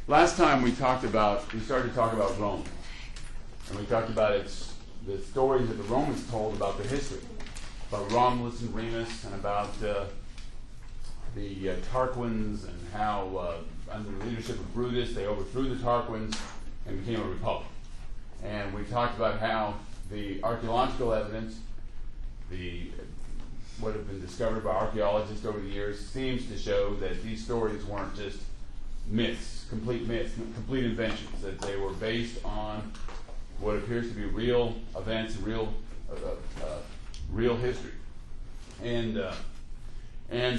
Last time we started to talk about Rome, and we talked about the stories that the Romans told about their history, about Romulus and Remus, and about the Tarquins, and how under the leadership of Brutus they overthrew the Tarquins and became a republic. And we talked about how the archaeological evidence, what have been discovered by archaeologists over the years, seems to show that these stories weren't just myths, complete inventions, that they were based on what appears to be real events, real history. And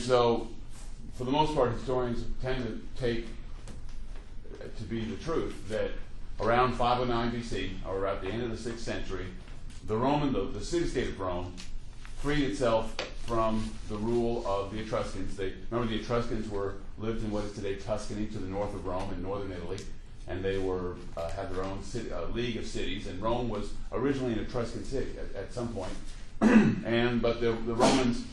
so, for the most part, historians tend to take to be the truth that around 509 BC, or at the end of the 6th century, the city-state of Rome freed itself from the rule of the Etruscans. Remember, the Etruscans lived in what is today Tuscany, to the north of Rome in northern Italy, and they had their own league of cities. And Rome was originally an Etruscan city at some point, but the Romans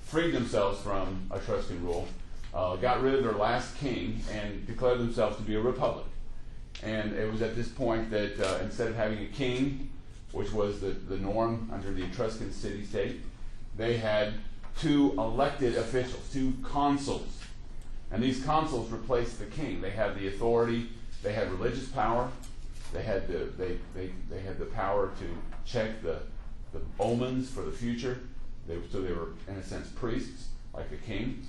freed themselves from Etruscan rule, got rid of their last king, and declared themselves to be a republic. And it was at this point that instead of having a king, which was the norm under the Etruscan city-state, they had two elected officials, two consuls. And these consuls replaced the king. They had the authority, they had religious power, they had the power to check the omens for the future. So they were, in a sense, priests, like a king.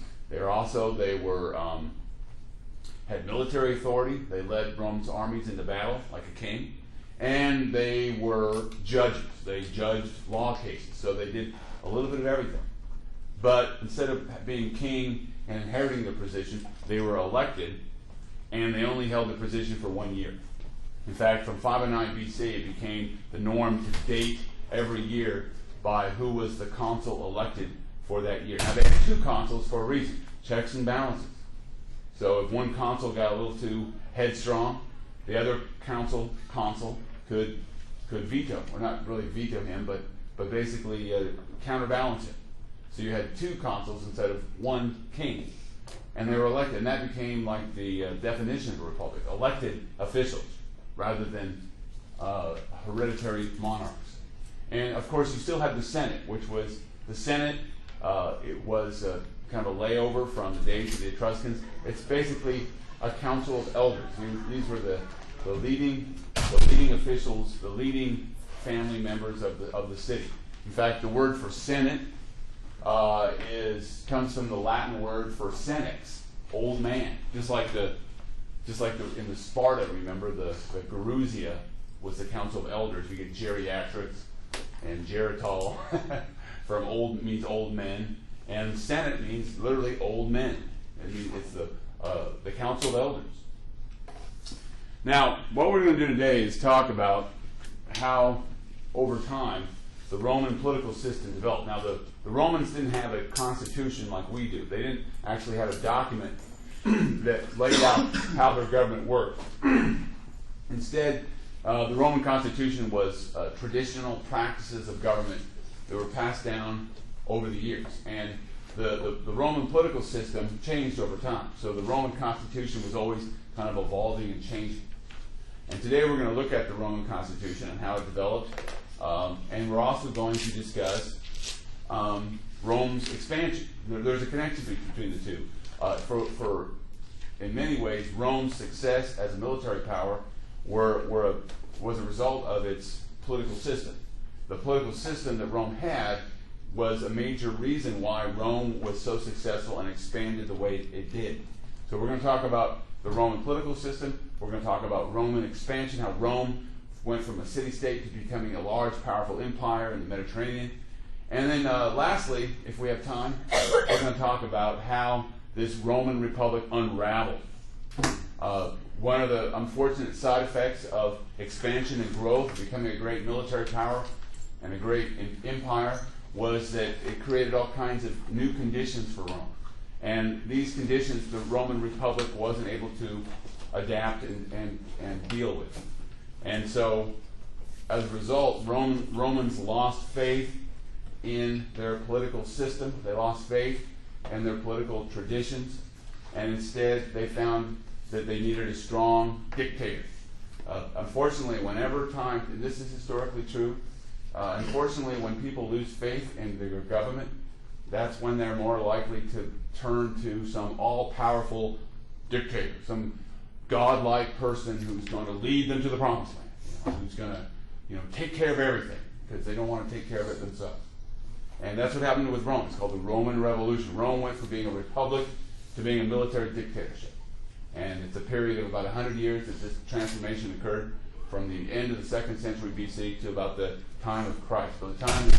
Had military authority. They led Rome's armies into battle, like a king. And they were judges. They judged law cases. So they did a little bit of everything. But instead of being king and inheriting the position, they were elected, and they only held the position for 1 year. In fact, from 509 BC, it became the norm to date every year by who was the consul elected for that year. Now, they had two consuls for a reason: checks and balances. So if one consul got a little too headstrong, the other consul could veto, or not really veto him, but basically counterbalance him. So you had two consuls instead of one king, and they were elected, and that became like the definition of a republic: elected officials rather than hereditary monarchs. And of course, you still had the Senate, which was the Senate. It was kind of a layover from the days of the Etruscans. It's basically a council of elders. These were the leading officials, the leading family members of the city. In fact, the word for Senate comes from the Latin word for senex, old man. Just like in the Sparta, remember, the Gerousia was the council of elders. We get geriatrics and geritol from means old men, and Senate means literally old men. It's the council of elders. Now, what we're going to do today is talk about how, over time, the Roman political system developed. Now, the Romans didn't have a constitution like we do. They didn't actually have a document that laid out how their government worked. Instead, the Roman constitution was traditional practices of government that were passed down over the years. And the Roman political system changed over time. So the Roman constitution was always kind of evolving and changing. And today we're going to look at the Roman constitution and how it developed. And we're also going to discuss Rome's expansion. There's a connection between the two. In many ways, Rome's success as a military power was a result of its political system. The political system that Rome had was a major reason why Rome was so successful and expanded the way it did. So we're going to talk about the Roman political system. We're going to talk about Roman expansion, how Rome went from a city-state to becoming a large, powerful empire in the Mediterranean. And then lastly, if we have time, we're going to talk about how this Roman Republic unraveled. One of the unfortunate side effects of expansion and growth, becoming a great military power and a great empire, was that it created all kinds of new conditions for Rome. And these conditions the Roman Republic wasn't able to adapt and deal with. And so, as a result, Romans lost faith in their political system. They lost faith in their political traditions. And instead, they found that they needed a strong dictator. Unfortunately, whenever time, and this is historically true, unfortunately, when people lose faith in their government, that's when they're more likely to turn to some all-powerful dictator, some godlike person who's going to lead them to the promised land, who's going to, take care of everything because they don't want to take care of it themselves. And that's what happened with Rome. It's called the Roman Revolution. Rome went from being a republic to being a military dictatorship. And it's a period of about 100 years that this transformation occurred from the end of the 2nd century BC to about the time of Christ. By the time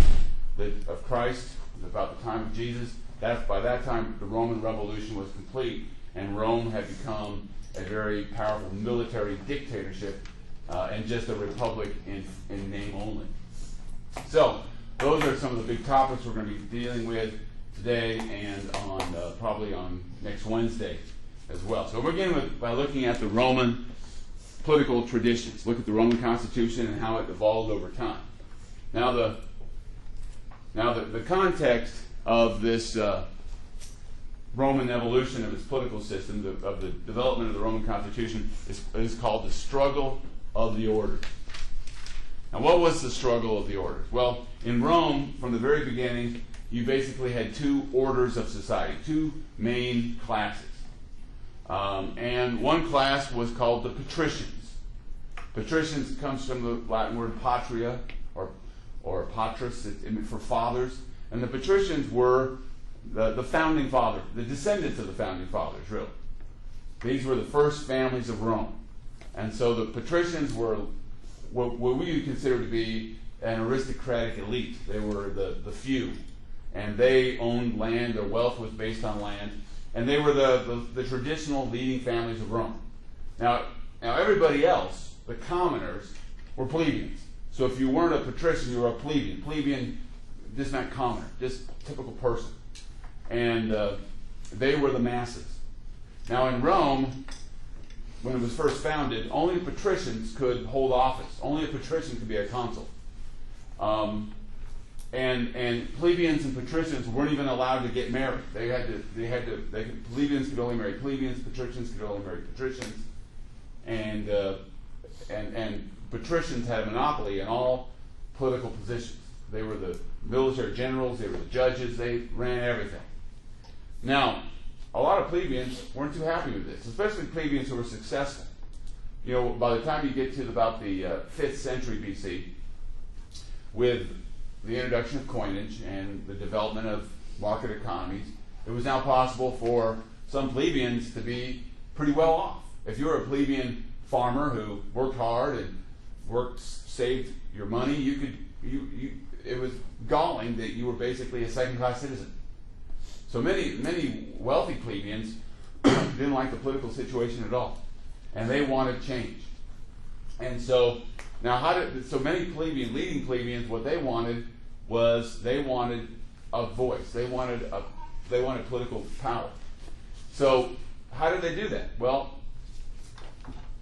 of Christ, about the time of Jesus, by that time the Roman Revolution was complete, and Rome had become a very powerful military dictatorship and just a republic in name only. So, those are some of the big topics we're going to be dealing with today and probably on next Wednesday as well. So we'll begin by looking at the Roman political traditions. Look at the Roman Constitution and how it evolved over time. Now the context of this Roman evolution of its political system, of the development of the Roman Constitution, is called the struggle of the orders. Now, what was the struggle of the orders? Well, in Rome, from the very beginning, you basically had two orders of society, two main classes. And one class was called the patricians. Patricians comes from the Latin word patria, or patris, for fathers. And the patricians were the founding fathers, the descendants of the founding fathers, really. These were the first families of Rome. And so the patricians were what we would consider to be an aristocratic elite. They were the few. And they owned land, their wealth was based on land. And they were the traditional leading families of Rome. Now everybody else, the commoners, were plebeians. So if you weren't a patrician, you were a plebeian. Plebeian just meant commoner, just typical person. And they were the masses. Now in Rome, when it was first founded, only patricians could hold office. Only a patrician could be a consul. And plebeians and patricians weren't even allowed to get married. Plebeians could only marry plebeians, patricians could only marry patricians, and patricians had a monopoly in all political positions. They were the military generals, they were the judges, they ran everything. Now, a lot of plebeians weren't too happy with this, especially plebeians who were successful. By the time you get to about the 5th century BC, with the introduction of coinage and the development of market economies, it was now possible for some plebeians to be pretty well off. If you were a plebeian farmer who worked hard and saved your money, it was galling that you were basically a second-class citizen. So many wealthy plebeians didn't like the political situation at all, and they wanted change. And so many leading plebeians, what they wanted was they wanted a voice. They wanted political power. So how did they do that? Well,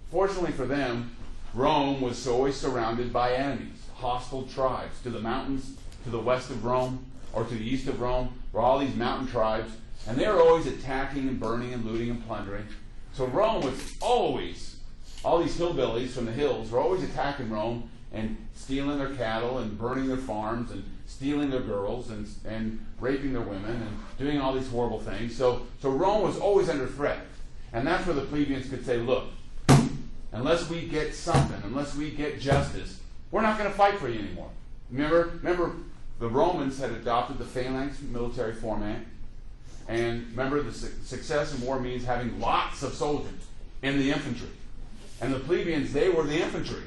fortunately for them, Rome was always surrounded by enemies, hostile tribes. To the mountains to the west of Rome or to the east of Rome were all these mountain tribes, and they were always attacking and burning and looting and plundering. So Rome was always, all these hillbillies from the hills were always attacking Rome and stealing their cattle and burning their farms and stealing their girls and raping their women and doing all these horrible things. So Rome was always under threat. And that's where the plebeians could say, look, unless we get something, unless we get justice, we're not going to fight for you anymore. Remember, the Romans had adopted the phalanx military format. And remember, the success in war means having lots of soldiers in the infantry. And the plebeians, they were the infantry.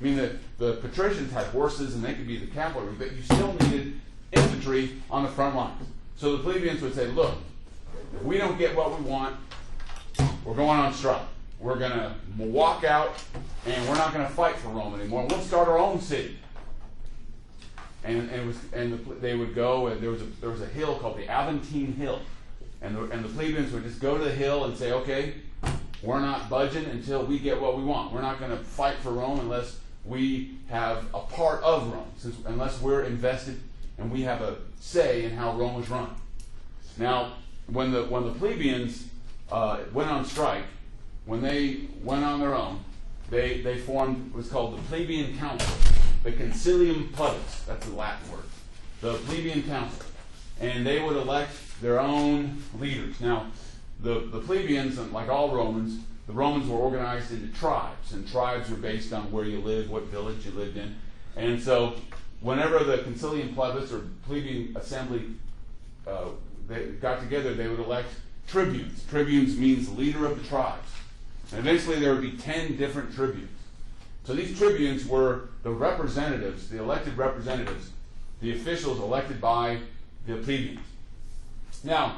I mean, the patricians had horses and they could be the cavalry, but you still needed infantry on the front lines. So the plebeians would say, look, if we don't get what we want, we're going on strike. We're going to walk out, and we're not going to fight for Rome anymore. We'll start our own city. They would go, and there was a hill called the Aventine Hill, and the plebeians would just go to the hill and say, okay, we're not budging until we get what we want. We're not going to fight for Rome unless we have a part of Rome, unless we're invested and we have a say in how Rome is run. Now, when the plebeians went on strike, when they went on their own, they formed what was called the plebeian council, the concilium plebis, that's the Latin word, the plebeian council. And they would elect their own leaders. Now, the plebeians, like all Romans, the Romans were organized into tribes, and tribes were based on where you lived, what village you lived in. And so whenever the concilium plebis or plebeian assembly they got together, they would elect tribunes. Tribunes means leader of the tribes. And eventually there would be 10 different tribunes. So these tribunes were the representatives, the elected representatives, the officials elected by the plebeians. Now,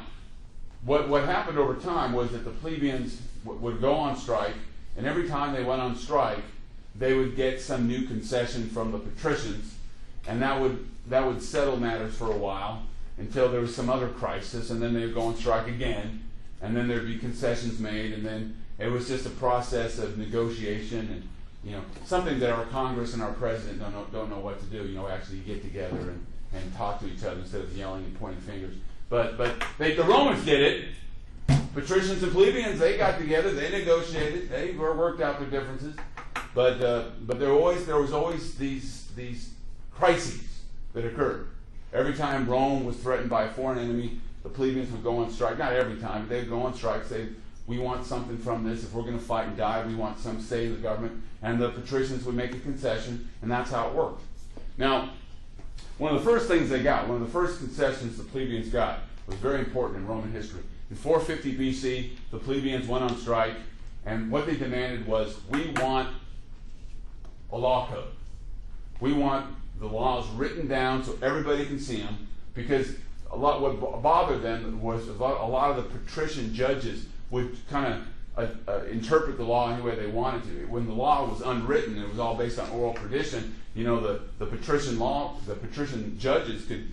what happened over time was that the plebeians would go on strike, and every time they went on strike, they would get some new concession from the patricians, and that would settle matters for a while until there was some other crisis, and then they would go on strike again, and then there'd be concessions made, and then it was just a process of negotiation, and something that our Congress and our president don't know what to do. Actually get together and talk to each other instead of yelling and pointing fingers. But the Romans did it. Patricians and plebeians, they got together, they negotiated, they worked out their differences. But there was always these crises that occurred. Every time Rome was threatened by a foreign enemy, the plebeians would go on strike. Not every time, but they'd go on strike, say, we want something from this. If we're going to fight and die, we want some say in the government. And the patricians would make a concession, and that's how it worked. Now, one of the first things they got, one of the first concessions the plebeians got, was very important in Roman history. In 450 BC, the plebeians went on strike, and what they demanded was, we want a law code. We want the laws written down so everybody can see them, because what bothered them was a lot of the patrician judges would kind of interpret the law any way they wanted to. When the law was unwritten, it was all based on oral tradition. The patrician judges could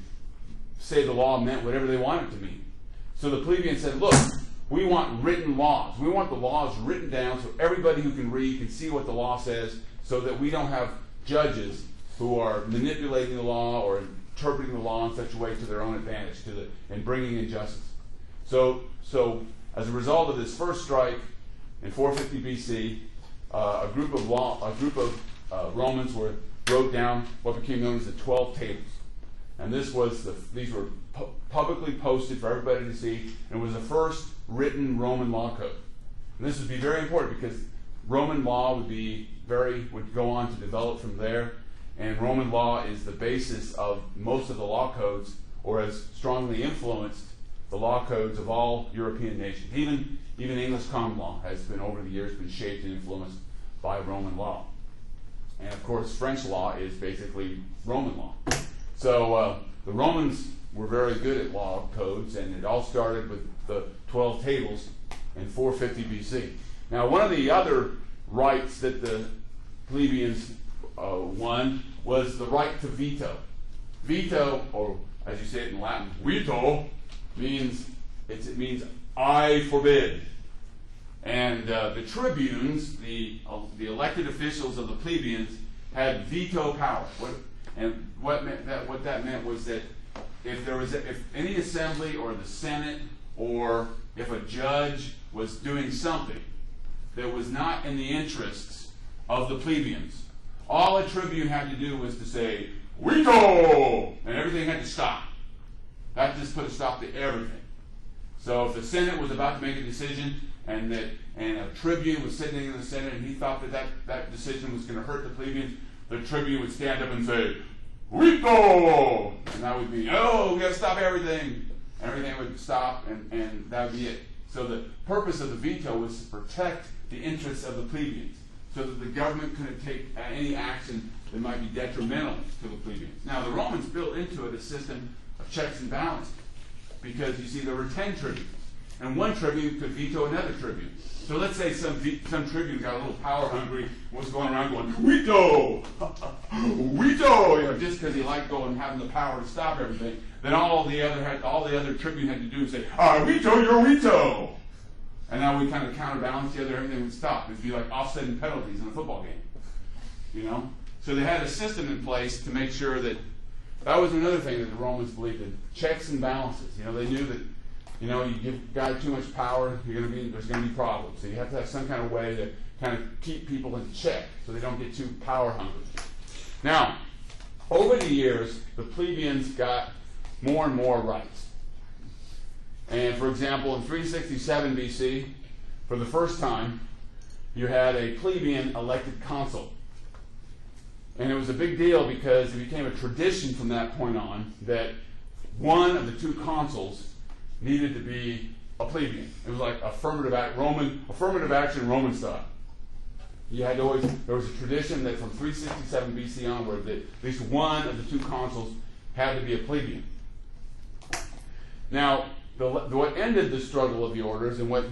say the law meant whatever they wanted it to mean. So the plebeians said, look, we want written laws. We want the laws written down so everybody who can read can see what the law says, so that we don't have judges who are manipulating the law or interpreting the law in such a way to their own advantage and bringing injustice. So as a result of this first strike in 450 BC, a group of Romans wrote down what became known as the 12 Tables, and these were publicly posted for everybody to see, and it was the first written Roman law code. And this would be very important because Roman law would go on to develop from there, and Roman law is the basis of most of the law codes, or has strongly influenced the law codes of all European nations. Even English common law has been, over the years, been shaped and influenced by Roman law. And of course, French law is basically Roman law. So the Romans were very good at law codes, and it all started with the 12 Tables in 450 BC. Now, one of the other rights that the plebeians won was the right to veto. Veto, or as you say it in Latin, veto, means I forbid. And the tribunes, the elected officials of the plebeians, had veto power. What that meant was that if any assembly or the Senate, or if a judge was doing something that was not in the interests of the plebeians, all a tribune had to do was to say, veto! And everything had to stop. That just put a stop to everything. So if the Senate was about to make a decision, and a tribune was sitting in the Senate, and he thought that decision was going to hurt the plebeians, the tribune would stand up and say, veto! And that would be, we got to stop everything. And everything would stop, and that would be it. So the purpose of the veto was to protect the interests of the plebeians, so that the government couldn't take any action that might be detrimental to the plebeians. Now, the Romans built into it a system of checks and balances, because you see there were 10 tribunes, and one tribune could veto another tribune. So let's say some tribune got a little power hungry, was going around going, veto! Veto! Just because he liked going and having the power to stop everything. Then all the other tribune had to do was say, veto your veto! And now we kind of counterbalance the other, everything would stop. It'd be like offsetting penalties in a football game. So they had a system in place to make sure that was another thing that the Romans believed in, checks and balances. They knew You know, you give a guy too much power, there's going to be problems. So you have to have some kind of way to kind of keep people in check so they don't get too power hungry. Now, over the years, the plebeians got more and more rights. And for example, in 367 BC, for the first time, you had a plebeian elected consul. And it was a big deal because it became a tradition from that point on that one of the two consuls needed to be a plebeian. It was like affirmative action Roman style. You had to there was a tradition that from 367 BC onward that at least one of the two consuls had to be a plebeian. Now, what ended the struggle of the orders and what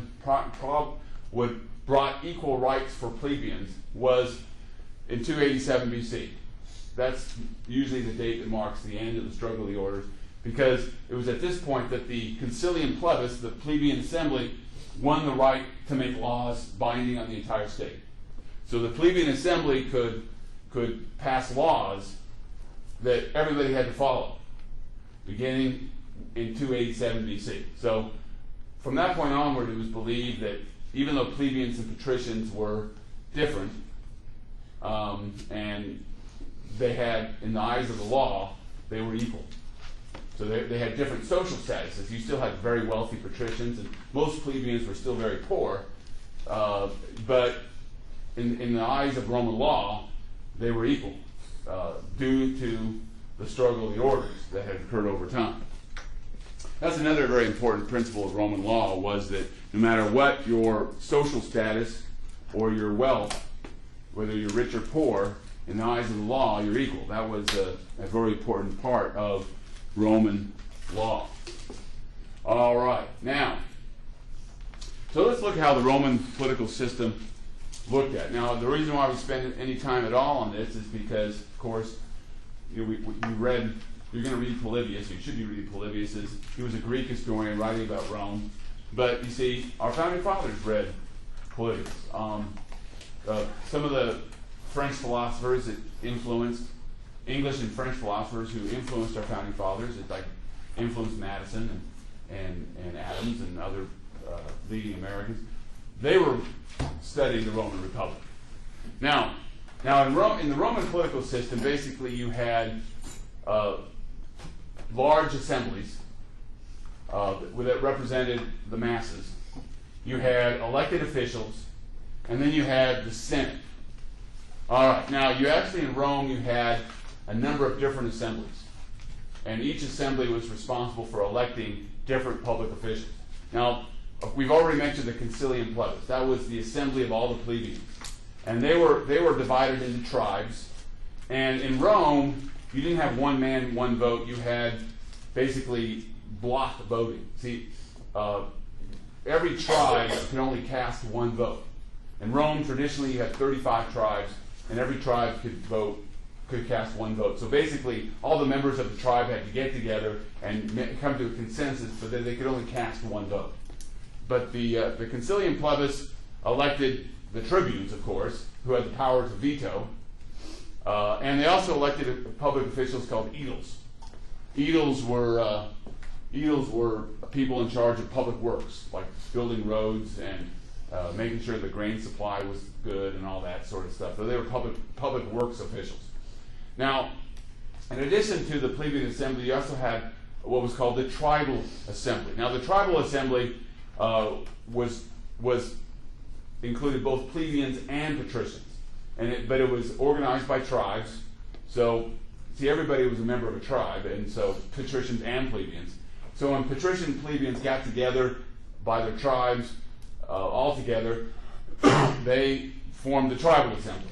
brought equal rights for plebeians was in 287 BC. That's usually the date that marks the end of the struggle of the orders, because it was at this point that the Concilium Plebis, the plebeian assembly, won the right to make laws binding on the entire state. So the plebeian assembly could pass laws that everybody had to follow, beginning in 287 BC. So from that point onward, it was believed that even though plebeians and patricians were different, and they had, in the eyes of the law, they were equal. So they had different social statuses. You still had very wealthy patricians, and most plebeians were still very poor. But in the eyes of Roman law, they were equal due to the struggle of the orders that had occurred over time. That's another very important principle of Roman law, was that no matter what your social status or your wealth, whether you're rich or poor, in the eyes of the law, you're equal. That was a very important part of Roman law. All right, now, so let's look at how the Roman political system looked at. Now, the reason why we spend any time at all on this is because, of course, you're going to read Polybius. You should be reading Polybius. He was a Greek historian writing about Rome. But you see, our founding fathers read Polybius. Some of the French philosophers that influenced, English and French philosophers who influenced our founding fathers, it like influenced Madison and Adams and other leading Americans, they were studying the Roman Republic. Now in the Roman political system, basically you had large assemblies that represented the masses. You had elected officials, and then you had the Senate. All right, now you actually in Rome you had a number of different assemblies, and each assembly was responsible for electing different public officials. Now, we've already mentioned the Concilium Plebis. That was the assembly of all the plebeians, and they were divided into tribes. And in Rome, you didn't have one man, one vote. You had basically block voting. See, every tribe could only cast one vote. In Rome, traditionally, you had 35 tribes, and every tribe could cast one vote. So basically, all the members of the tribe had to get together and come to a consensus, but then they could only cast one vote. But the Concilium Plebis elected the tribunes, of course, who had the power to veto, and they also elected public officials called aediles. Aediles were people in charge of public works, like building roads and making sure the grain supply was good and all that sort of stuff. So they were public works officials. Now, in addition to the plebeian assembly, you also had what was called the tribal assembly. Now, the tribal assembly included both plebeians and patricians, but it was organized by tribes. So, see, everybody was a member of a tribe, and so patricians and plebeians. So when patrician and plebeians got together by their tribes, all together, they formed the tribal assembly.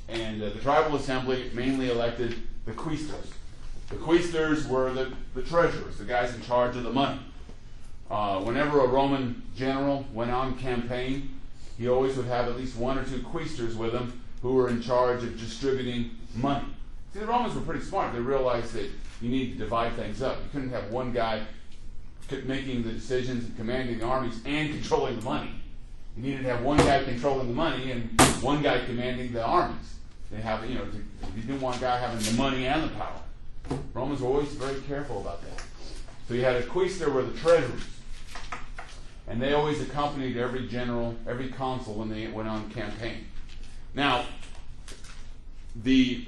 And the tribal assembly mainly elected the quaestors. The quaestors were the treasurers, the guys in charge of the money. Whenever a Roman general went on campaign, he always would have at least one or two quaestors with him who were in charge of distributing money. See, the Romans were pretty smart. They realized that you need to divide things up. You couldn't have one guy making the decisions and commanding the armies and controlling the money. You needed to have one guy controlling the money and one guy commanding the armies. You didn't want a guy having the money and the power. Romans were always very careful about that. So you had a quaestor were the treasurers. And they always accompanied every general, every consul when they went on campaign. Now,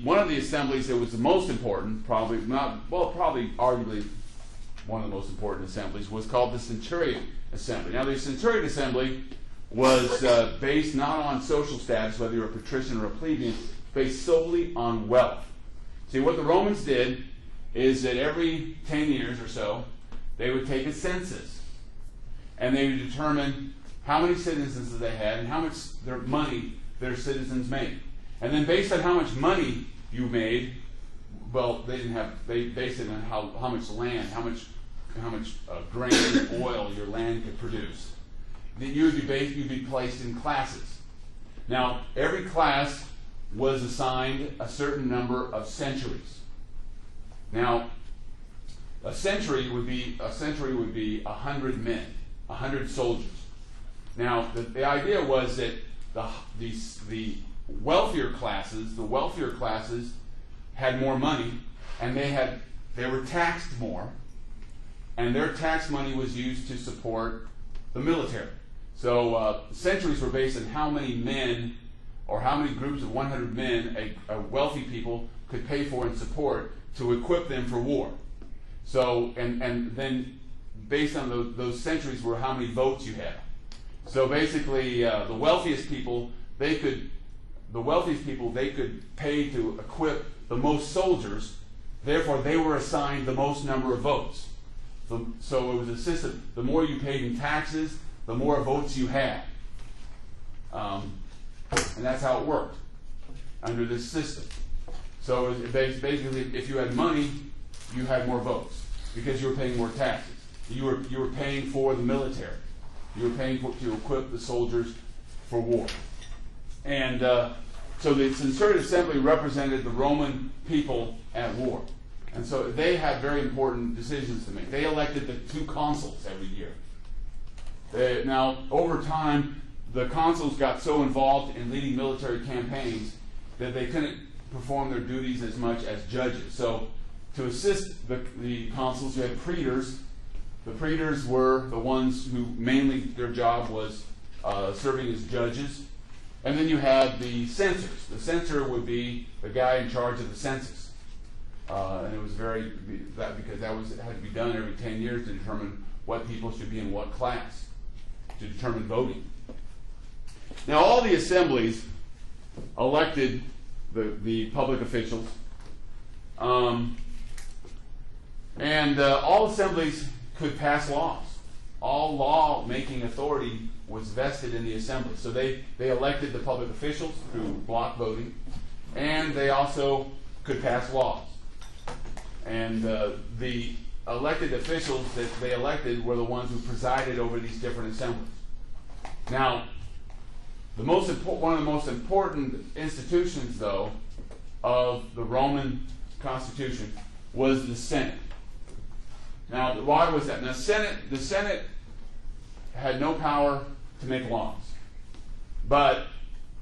one of the assemblies that was the most important, probably arguably one of the most important assemblies, was called the Centurion Assembly. Now, the Centurion Assembly was based not on social status, whether you're a patrician or a plebeian, based solely on wealth. See, what the Romans did is that every 10 years or so, they would take a census, and they would determine how many citizens they had and how much money their citizens made. And then based on how much money you made, well, they based it on how much land, how much grain and oil your land could produce. Then you'd be placed in classes. Now, every class was assigned a certain number of centuries. Now, a century would be 100 men, 100 soldiers. Now, the idea was that the wealthier classes had more money, and they were taxed more, and their tax money was used to support the military. So centuries were based on how many men, or how many groups of 100 men a wealthy people could pay for and support to equip them for war. So, and then based on those centuries were how many votes you had. So basically, the wealthiest people, they could pay to equip the most soldiers. Therefore, they were assigned the most number of votes. So it was a system. The more you paid in taxes, the more votes you had. And that's how it worked under this system. So it was basically, if you had money, you had more votes because you were paying more taxes. You were paying for the military. You were paying to equip the soldiers for war. And so the Centurion Assembly represented the Roman people at war. And so they had very important decisions to make. They elected the 2 consuls every year. Now, over time, the consuls got so involved in leading military campaigns that they couldn't perform their duties as much as judges. So to assist the consuls, you had praetors. The praetors were the ones who mainly their job was serving as judges. And then you had the censors. The censor would be the guy in charge of the census. And it was because it had to be done every 10 years to determine what people should be in what class, to determine voting. Now, all the assemblies elected the public officials, and all assemblies could pass laws. All law-making authority was vested in the assembly. So they elected the public officials through block voting, and they also could pass laws. And the elected officials that they elected were the ones who presided over these different assemblies. Now, one of the most important institutions, though, of the Roman Constitution was the Senate. Now, why was that? Now, the Senate had no power to make laws, but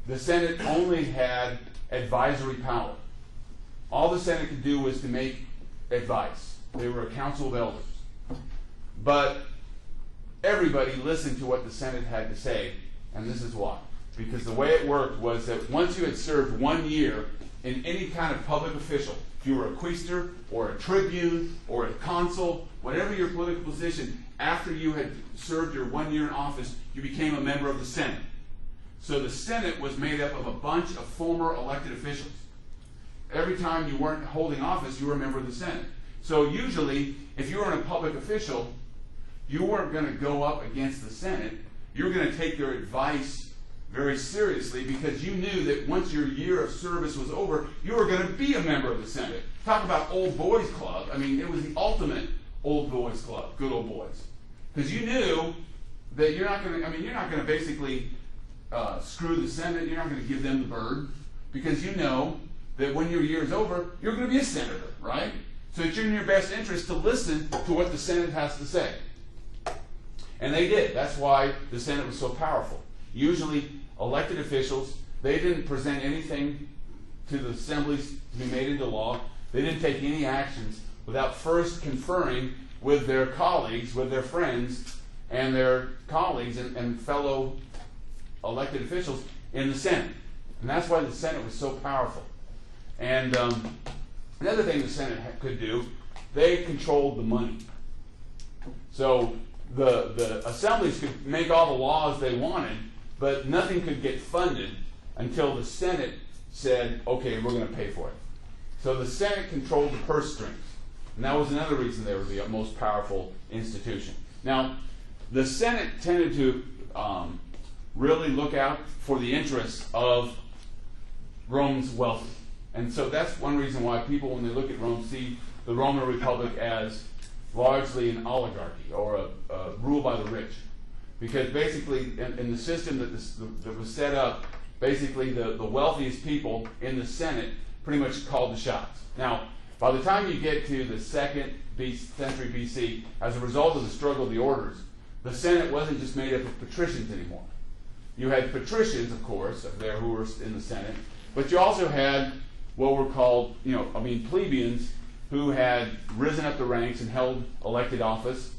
the Senate only had advisory power. All the Senate could do was to make advice. They were a council of elders. But everybody listened to what the Senate had to say, and this is why. Because the way it worked was that once you had served 1 year in any kind of public official, if you were a quaestor or a tribune or a consul, whatever your political position, after you had served your 1 year in office, you became a member of the Senate. So the Senate was made up of a bunch of former elected officials. Every time you weren't holding office, you were a member of the Senate. So usually, if you were a public official, you weren't going to go up against the Senate. You were going to take their advice very seriously because you knew that once your year of service was over, you were going to be a member of the Senate. Talk about old boys club. I mean, it was the ultimate old boys club, good old boys. Because you knew that you're not going to basically screw the Senate. You're not going to give them the bird because you know that when your year is over, you're going to be a senator, right? So it's in your best interest to listen to what the Senate has to say. And they did. That's why the Senate was so powerful. Usually, elected officials, they didn't present anything to the assemblies to be made into law. They didn't take any actions without first conferring with their colleagues, with their friends, and their colleagues and fellow elected officials in the Senate. And that's why the Senate was so powerful. And another thing the Senate could do, they controlled the money. So the assemblies could make all the laws they wanted, but nothing could get funded until the Senate said, okay, we're going to pay for it. So the Senate controlled the purse strings. And that was another reason they were the most powerful institution. Now, the Senate tended to really look out for the interests of Rome's wealthy. And so that's one reason why people, when they look at Rome, see the Roman Republic as largely an oligarchy or a rule by the rich. Because basically, in the system that was set up, basically the wealthiest people in the Senate pretty much called the shots. Now, by the time you get to the 2nd century BC, as a result of the struggle of the orders, the Senate wasn't just made up of patricians anymore. You had patricians, of course, up there who were in the Senate, but you also had what were called, plebeians who had risen up the ranks and held elected office.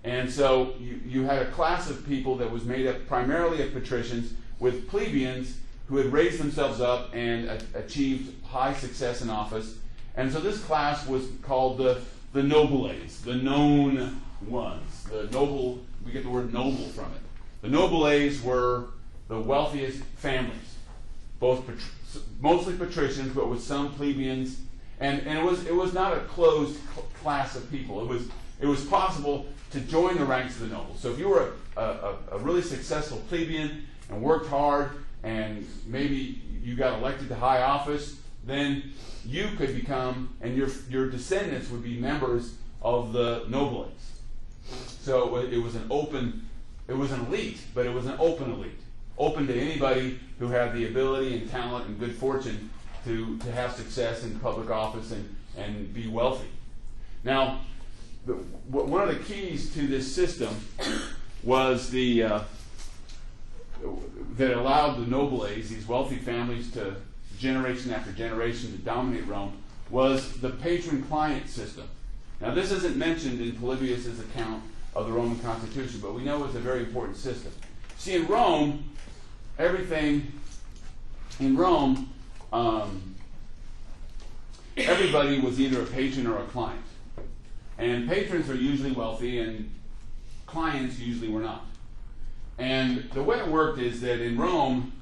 And so you had a class of people that was made up primarily of patricians with plebeians who had raised themselves up and achieved high success in office. And so this class was called the nobiles, the known ones. The noble, we get the word noble from it. The nobiles were the wealthiest families, mostly patricians, but with some plebeians. And it was not a closed class of people. It was possible to join the ranks of the nobles. So if you were a really successful plebeian and worked hard, and maybe you got elected to high office, then you could become, and your descendants would be members of the nobles. So it was an elite, but it was an open elite, open to anybody who had the ability and talent and good fortune to have success in public office and be wealthy. Now, one of the keys to this system was that allowed the nobles, these wealthy families, to generation after generation to dominate Rome, was the patron-client system. Now, this isn't mentioned in Polybius's account of the Roman Constitution, but we know it's a very important system. See, in Rome, everybody was either a patron or a client. And patrons are usually wealthy, and clients usually were not. And the way it worked is that in Rome,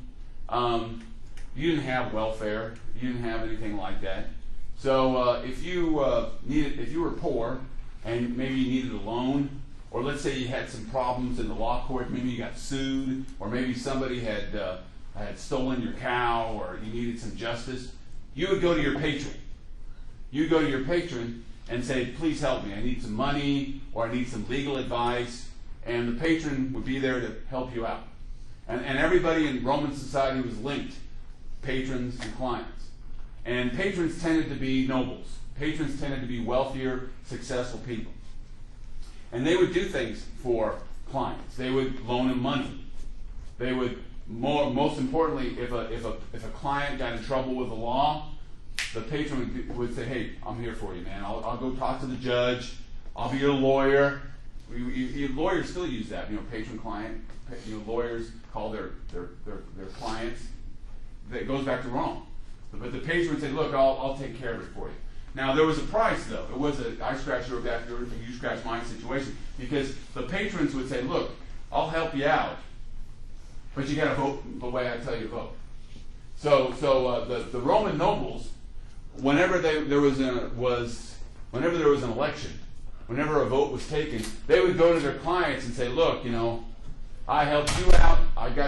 you didn't have welfare, you didn't have anything like that. So if you were poor and maybe you needed a loan, or let's say you had some problems in the law court, maybe you got sued, or maybe somebody had stolen your cow, or you needed some justice, you would go to your patron. You'd go to your patron and say, please help me, I need some money, or I need some legal advice, and the patron would be there to help you out. And everybody in Roman society was linked, patrons and clients. And patrons tended to be nobles. Patrons tended to be wealthier, successful people. And they would do things for clients. They would loan them money. They would, most importantly, if a client got in trouble with the law, the patron would say, hey, I'm here for you, man. I'll go talk to the judge. I'll be your lawyer. Lawyers still use that, patron-client. Lawyers call their clients. That goes back to Rome. But the patron would say, look, I'll take care of it for you. Now, there was a price, though. It was I scratch your back, you scratch mine situation. Because the patrons would say, look, I'll help you out, but you got to vote the way I tell you to vote. So the Roman nobles, whenever there was an election, whenever a vote was taken, they would go to their clients and say, look, I helped you out.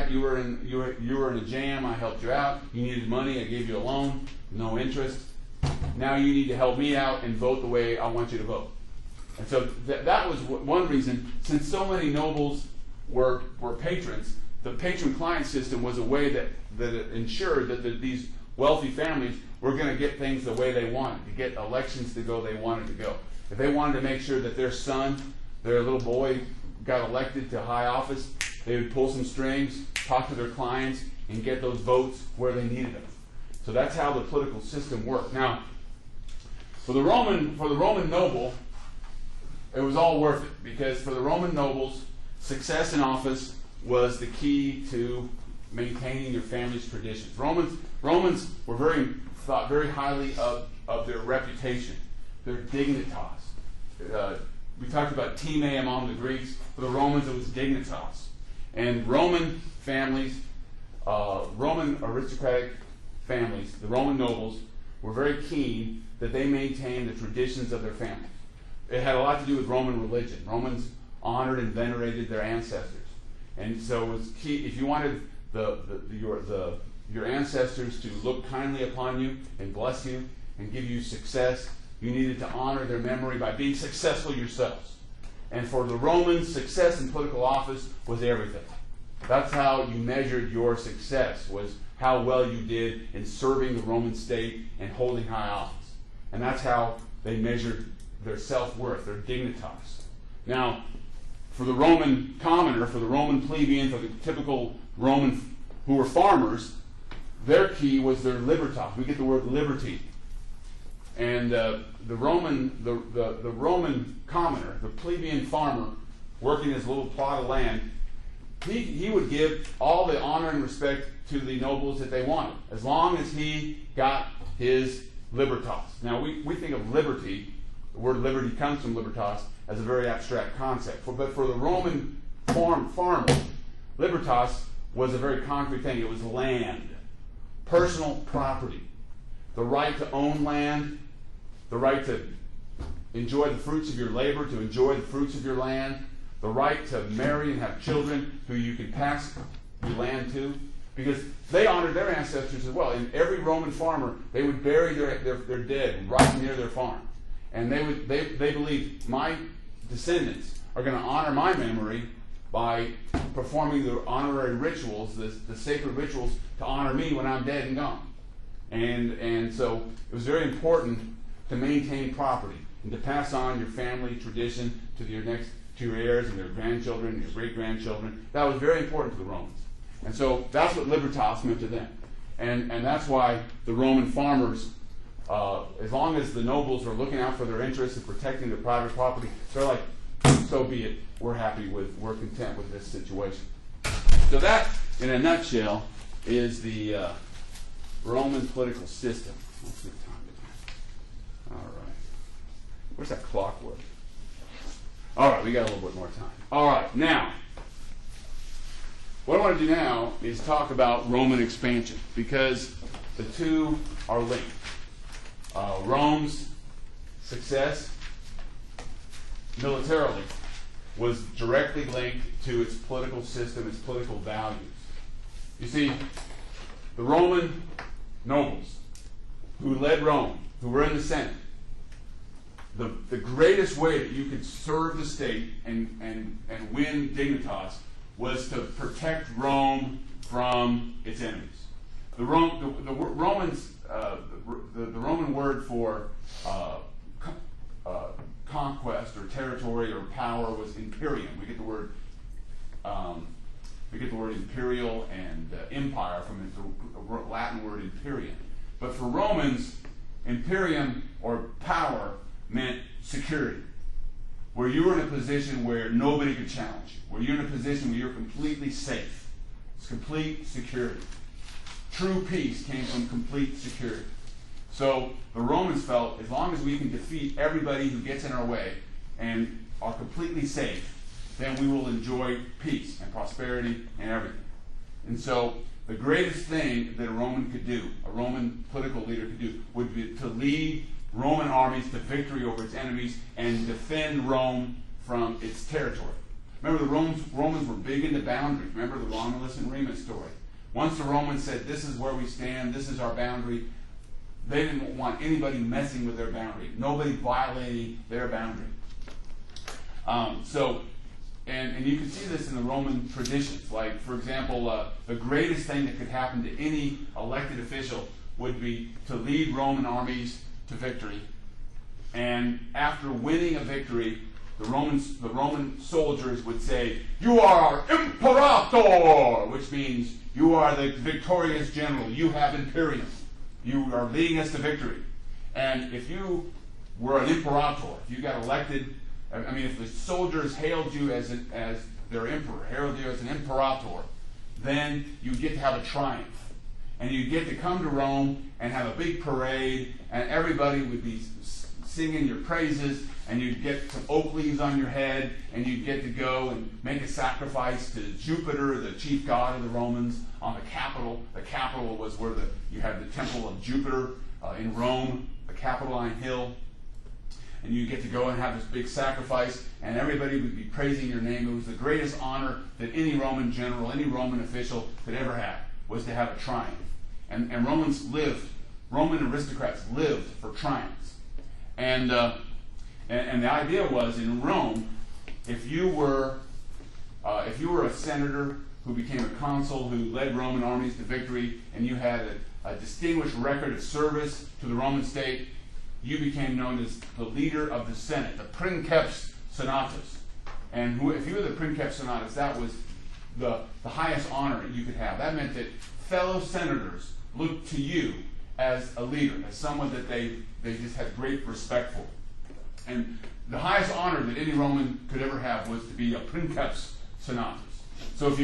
You were in a jam. I helped you out. You needed money. I gave you a loan, no interest. Now you need to help me out and vote the way I want you to vote. And so that was one reason. Since so many nobles were patrons, the patron-client system was a way that it ensured that these wealthy families were going to get things the way they wanted, to get elections to go they wanted to go. If they wanted to make sure that their son, their little boy, got elected to high office, they would pull some strings, talk to their clients, and get those votes where they needed them. So that's how the political system worked. Now, for the Roman noble, it was all worth it, because for the Roman nobles, success in office was the key to maintaining your family's traditions. Romans were thought very highly of their reputation, their dignitas. We talked about time among the Greeks. For the Romans, it was dignitas. And Roman families, Roman aristocratic families, the Roman nobles, were very keen that they maintain the traditions of their families. It had a lot to do with Roman religion. Romans honored and venerated their ancestors. And so it was key. If you wanted your ancestors to look kindly upon you and bless you and give you success, you needed to honor their memory by being successful yourselves. And for the Romans, success in political office was everything. That's how you measured your success, was how well you did in serving the Roman state and holding high office. And that's how they measured their self-worth, their dignitas. Now, for the Roman commoner, for the Roman plebeian, for the typical Roman who were farmers, their key was their libertas. We get the word liberty. And the Roman commoner, the plebeian farmer, working his little plot of land, he would give all the honor and respect to the nobles that they wanted, as long as he got his libertas. Now, we think of liberty, the word liberty comes from libertas, as a very abstract concept. But for the Roman farmer, libertas was a very concrete thing. It was land, personal property, the right to own land, the right to enjoy the fruits of your labor, to enjoy the fruits of your land, the right to marry and have children who you can pass your land to, because they honored their ancestors as well. And every Roman farmer, they would bury their dead right near their farm. And they believed, my descendants are going to honor my memory by performing the honorary rituals, the sacred rituals, to honor me when I'm dead and gone. And so it was very important to maintain property and to pass on your family tradition to your heirs and your grandchildren, your great-grandchildren. That was very important to the Romans. And so that's what libertas meant to them. And that's why the Roman farmers, as long as the nobles are looking out for their interests and protecting their private property, they're like, so be it. We're content with this situation. So that, in a nutshell, is the Roman political system. Let's see what time it is. All right. Where's that clockwork? All right, we got a little bit more time. All right, now, what I want to do now is talk about Roman expansion, because the two are linked. Rome's success militarily was directly linked to its political system, its political values. You see, the Roman nobles who led Rome, who were in the Senate, the greatest way that you could serve the state and win dignitas was to protect Rome from its enemies. The Romans, the Roman word for conquest or territory or power was imperium. We get the word imperial and empire from the Latin word imperium. But for Romans, imperium or power meant security, where you were in a position where nobody could challenge you, where you're in a position where you're completely safe. It's complete security. True peace came from complete security. So the Romans felt, as long as we can defeat everybody who gets in our way and are completely safe, then we will enjoy peace and prosperity and everything. And so the greatest thing that a Roman could do, a Roman political leader could do, would be to lead Roman armies to victory over its enemies and defend Rome from its territory. Remember, the Romans were big into boundaries. Remember the Romulus and Remus story. Once the Romans said, this is where we stand, this is our boundary, they didn't want anybody messing with their boundary, nobody violating their boundary. And you can see this in the Roman traditions. Like, for example, the greatest thing that could happen to any elected official would be to lead Roman armies to victory. And after winning a victory, the Roman soldiers would say, "You are our imperator," which means you are the victorious general. You have imperium. You are leading us to victory. And if you were an imperator, if you got elected I mean, if the soldiers hailed you as their emperor, hailed you as an imperator, then you get to have a triumph. And you get to come to Rome and have a big parade, and everybody would be singing your praises, and you'd get some oak leaves on your head, and you'd get to go and make a sacrifice to Jupiter, the chief god of the Romans, on the Capitol. The Capitol was where you had the temple of Jupiter in Rome, the Capitoline Hill. And you get to go and have this big sacrifice, and everybody would be praising your name. It was the greatest honor that any Roman general, any Roman official could ever have, was to have a triumph. And Roman aristocrats lived for triumphs. And the idea was, in Rome, if you were a senator who became a consul, who led Roman armies to victory, and you had a distinguished record of service to the Roman state, you became known as the leader of the Senate, the princeps senatus. And if you were the princeps senatus, that was the highest honor you could have. That meant that fellow senators looked to you as a leader, as someone that they just had great respect for. And the highest honor that any Roman could ever have was to be a princeps senatus. So if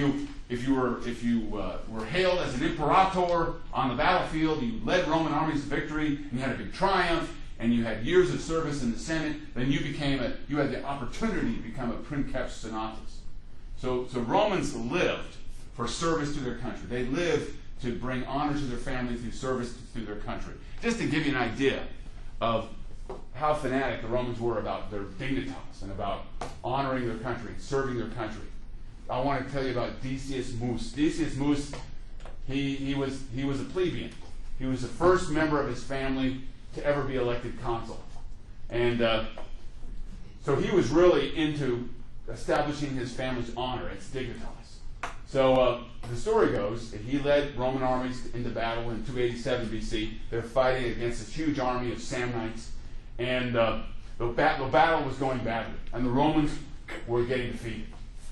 you were hailed as an imperator on the battlefield, you led Roman armies to victory, and you had a big triumph, and you had years of service in the Senate, then you had the opportunity to become a princeps senatus. So Romans lived for service to their country. They lived to bring honor to their family through service to their country. Just to give you an idea of how fanatic the Romans were about their dignitas and about honoring their country, serving their country, I want to tell you about Decius Mus. Decius Mus, he was a plebeian. He was the first member of his family to ever be elected consul. And so he was really into establishing his family's honor, its dignitas. So the story goes that he led Roman armies into battle in 287 BC. They're fighting against this huge army of Samnites, and the battle was going badly, and the Romans were getting defeated.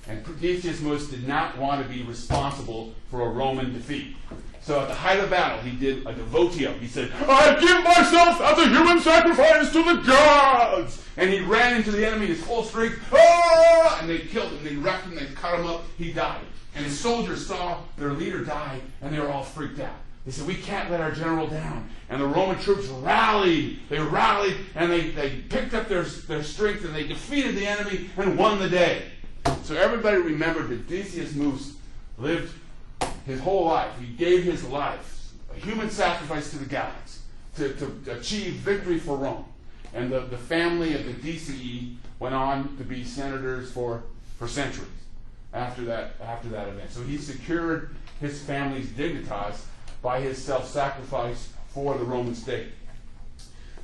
And Decius Mus did not want to be responsible for a Roman defeat. So at the height of the battle, he did a devotio. He said, "I give myself as a human sacrifice to the gods!" And he ran into the enemy, his full strength, and they killed him. They wrecked him, they cut him up, he died. And his soldiers saw their leader die, and they were all freaked out. They said, "We can't let our general down." And the Roman troops rallied. They rallied, and they picked up their strength, and they defeated the enemy and won the day. So everybody remembered that Decius Mus lived his whole life. He gave his life, a human sacrifice to the gods, to achieve victory for Rome. And the family of the Decii went on to be senators for centuries after that event. So he secured his family's dignitas by his self-sacrifice for the Roman state.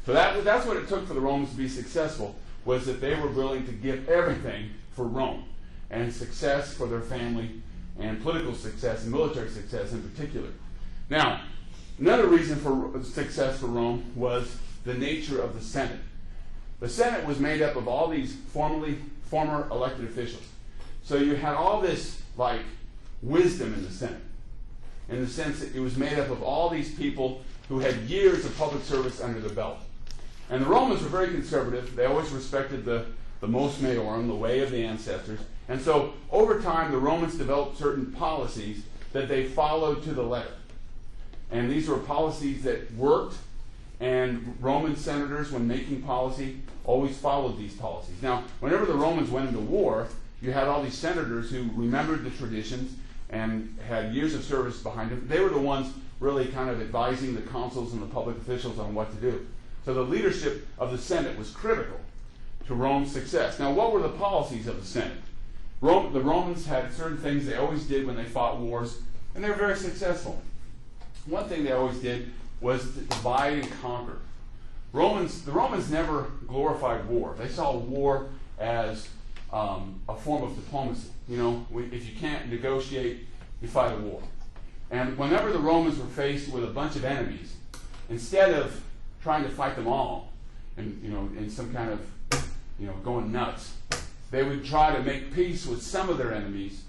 So that's what it took for the Romans to be successful, was that they were willing to give everything for Rome, and success for their family, and political success and military success in particular. Now, another reason for success for Rome was the nature of the Senate. The Senate was made up of all these former elected officials. So you had all this wisdom in the Senate, in the sense that it was made up of all these people who had years of public service under their belt. And the Romans were very conservative. They always respected the mos maiorum, the way of the ancestors. And so over time, the Romans developed certain policies that they followed to the letter. And these were policies that worked, and Roman senators, when making policy, always followed these policies. Now, whenever the Romans went into war, you had all these senators who remembered the traditions and had years of service behind them. They were the ones really kind of advising the consuls and the public officials on what to do. So the leadership of the Senate was critical to Rome's success. Now, what were the policies of the Senate? The Romans had certain things they always did when they fought wars, and they were very successful. One thing they always did was to divide and conquer. The Romans never glorified war. They saw war as a form of diplomacy. If you can't negotiate, you fight a war. And whenever the Romans were faced with a bunch of enemies, instead of trying to fight them all, and in some kind of going nuts, they would try to make peace with some of their enemies,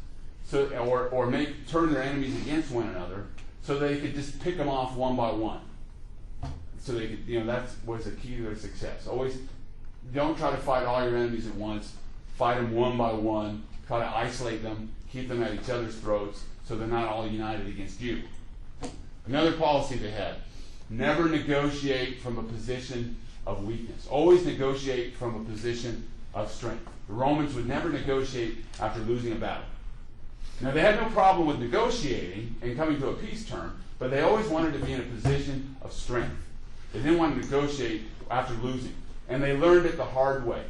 or turn their enemies against one another, so they could just pick them off one by one. So they could, that was the key to their success. Always don't try to fight all your enemies at once. Fight them one by one. Try to isolate them. Keep them at each other's throats so they're not all united against you. Another policy they had: never negotiate from a position of weakness. Always negotiate from a position of strength. The Romans would never negotiate after losing a battle. Now, they had no problem with negotiating and coming to a peace term, but they always wanted to be in a position of strength. They didn't want to negotiate after losing. And they learned it the hard way.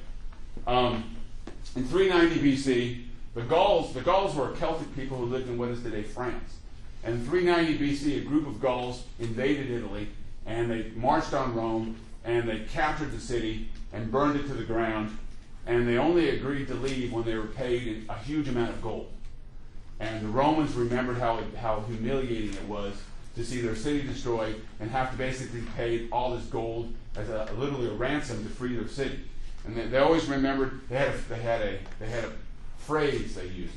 In 390 BC, the Gauls were a Celtic people who lived in what is today France. And in 390 BC, a group of Gauls invaded Italy, and they marched on Rome, and they captured the city and burned it to the ground. And they only agreed to leave when they were paid a huge amount of gold. And the Romans remembered how humiliating it was to see their city destroyed and have to basically pay all this gold as literally a ransom to free their city. And they always remembered they had a phrase they used: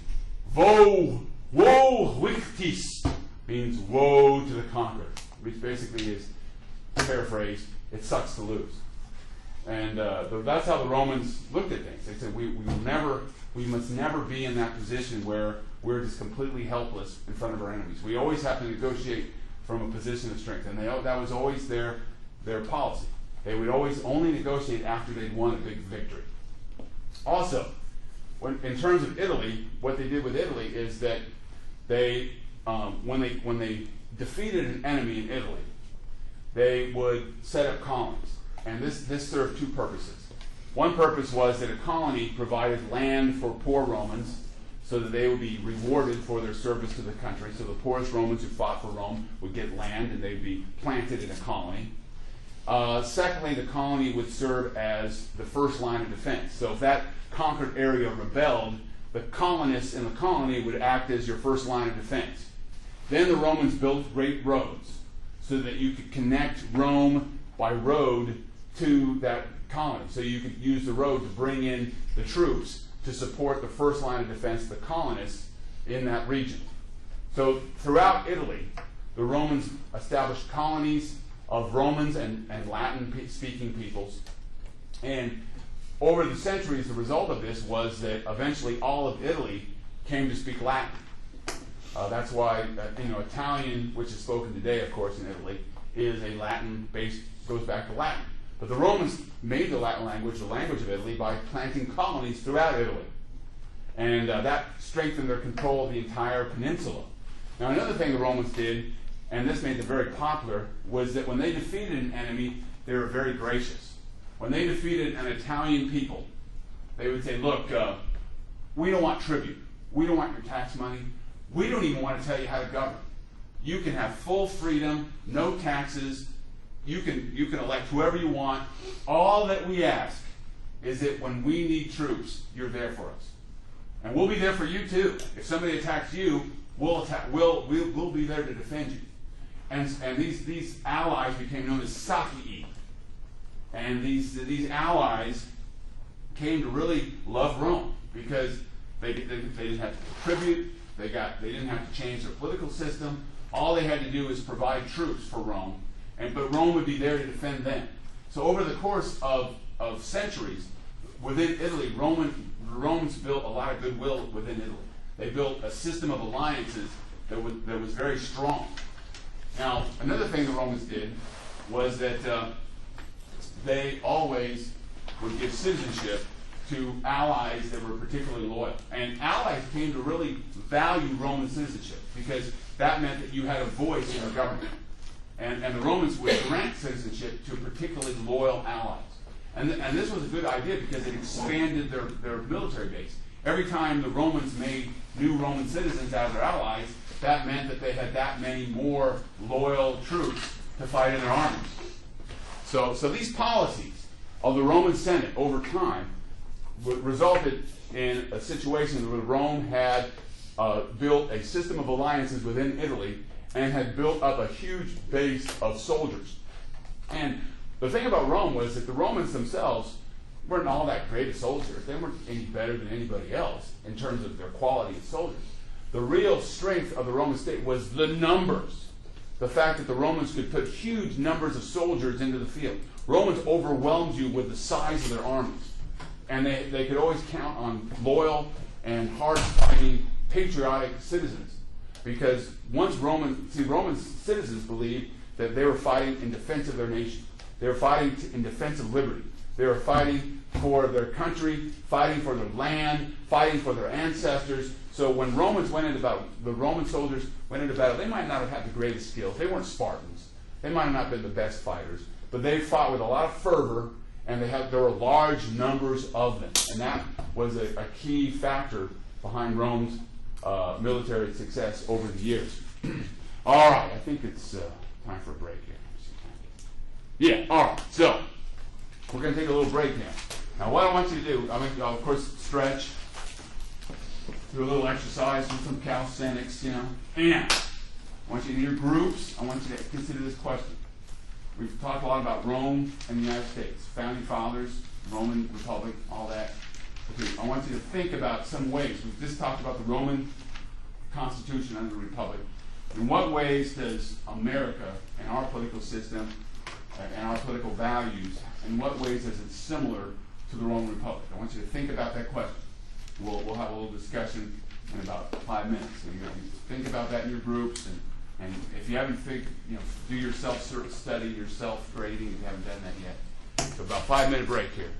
"Woe victis," means woe to the conqueror, which basically is, paraphrased, it sucks to lose. And that's how the Romans looked at things. They said we must never be in that position where we're just completely helpless in front of our enemies. We always have to negotiate from a position of strength, and that was always their policy. They would always only negotiate after they'd won a big victory. Also, in terms of Italy, what they did with Italy is that they, when they defeated an enemy in Italy, they would set up colonies, and this served two purposes. One purpose was that a colony provided land for poor Romans, so that they would be rewarded for their service to the country. So the poorest Romans who fought for Rome would get land, and they'd be planted in a colony. Secondly, the colony would serve as the first line of defense. So if that conquered area rebelled, the colonists in the colony would act as your first line of defense. Then the Romans built great roads so that you could connect Rome by road to that colony. So you could use the road to bring in the troops to support the first line of defense, the colonists in that region. So throughout Italy, the Romans established colonies of Romans and Latin-speaking peoples. And over the centuries, the result of this was that eventually all of Italy came to speak Latin. That's why Italian, which is spoken today, of course, in Italy, is a Latin-based, goes back to Latin. But the Romans made the Latin language the language of Italy by planting colonies throughout Italy. And that strengthened their control of the entire peninsula. Now, another thing the Romans did, and this made them very popular, was that when they defeated an enemy, they were very gracious. When they defeated an Italian people, they would say, look, we don't want tribute. We don't want your tax money. We don't even want to tell you how to govern. You can have full freedom, no taxes. You can elect whoever you want. All that we ask is that when we need troops, you're there for us. And we'll be there for you too. If somebody attacks you, we'll be there to defend you. And these allies became known as Sacii. And these allies came to really love Rome because they didn't have to contribute. They didn't have to change their political system. All they had to do was provide troops for Rome, but Rome would be there to defend them. So over the course of centuries, within Italy, the Romans built a lot of goodwill within Italy. They built a system of alliances that was very strong. Now, another thing the Romans did was that they always would give citizenship to allies that were particularly loyal. And allies came to really value Roman citizenship because that meant that you had a voice in the government. And the Romans would grant citizenship to particularly loyal allies. And this was a good idea because it expanded their military base. Every time the Romans made new Roman citizens out of their allies, that meant that they had that many more loyal troops to fight in their armies. So these policies of the Roman Senate over time resulted in a situation where Rome had built a system of alliances within Italy and had built up a huge base of soldiers. And the thing about Rome was that the Romans themselves weren't all that great as soldiers. They weren't any better than anybody else in terms of their quality as soldiers. The real strength of the Roman state was the numbers. the fact that the Romans could put huge numbers of soldiers into the field. Romans overwhelmed you with the size of their armies. And they could always count on loyal and hard-fighting, patriotic citizens. Because Roman citizens believed that they were fighting in defense of their nation. They were fighting in defense of liberty. They were fighting for their country, fighting for their land, fighting for their ancestors. So when the Roman soldiers went into battle, they might not have had the greatest skills. They weren't Spartans. They might not have been the best fighters. But they fought with a lot of fervor, and there were large numbers of them. And that was a key factor behind Rome's military success over the years. All right, I think it's time for a break here. Yeah, all right. So we're going to take a little break now. Now, what I want you to do, of course, stretch, do a little exercise, do some calisthenics, and I want you in your groups, I want you to consider this question. We've talked a lot about Rome and the United States, founding fathers, Roman Republic, all that. Okay, I want you to think about some ways. We've just talked about the Roman Constitution under the Republic. In what ways does America and our political system and our political values, in what ways is it similar to the Roman Republic? I want you to think about that question. We'll have a little discussion in about 5 minutes. So you think about that in your groups, and if you haven't do your self-study, your self-grading, if you haven't done that yet. So about 5-minute break here.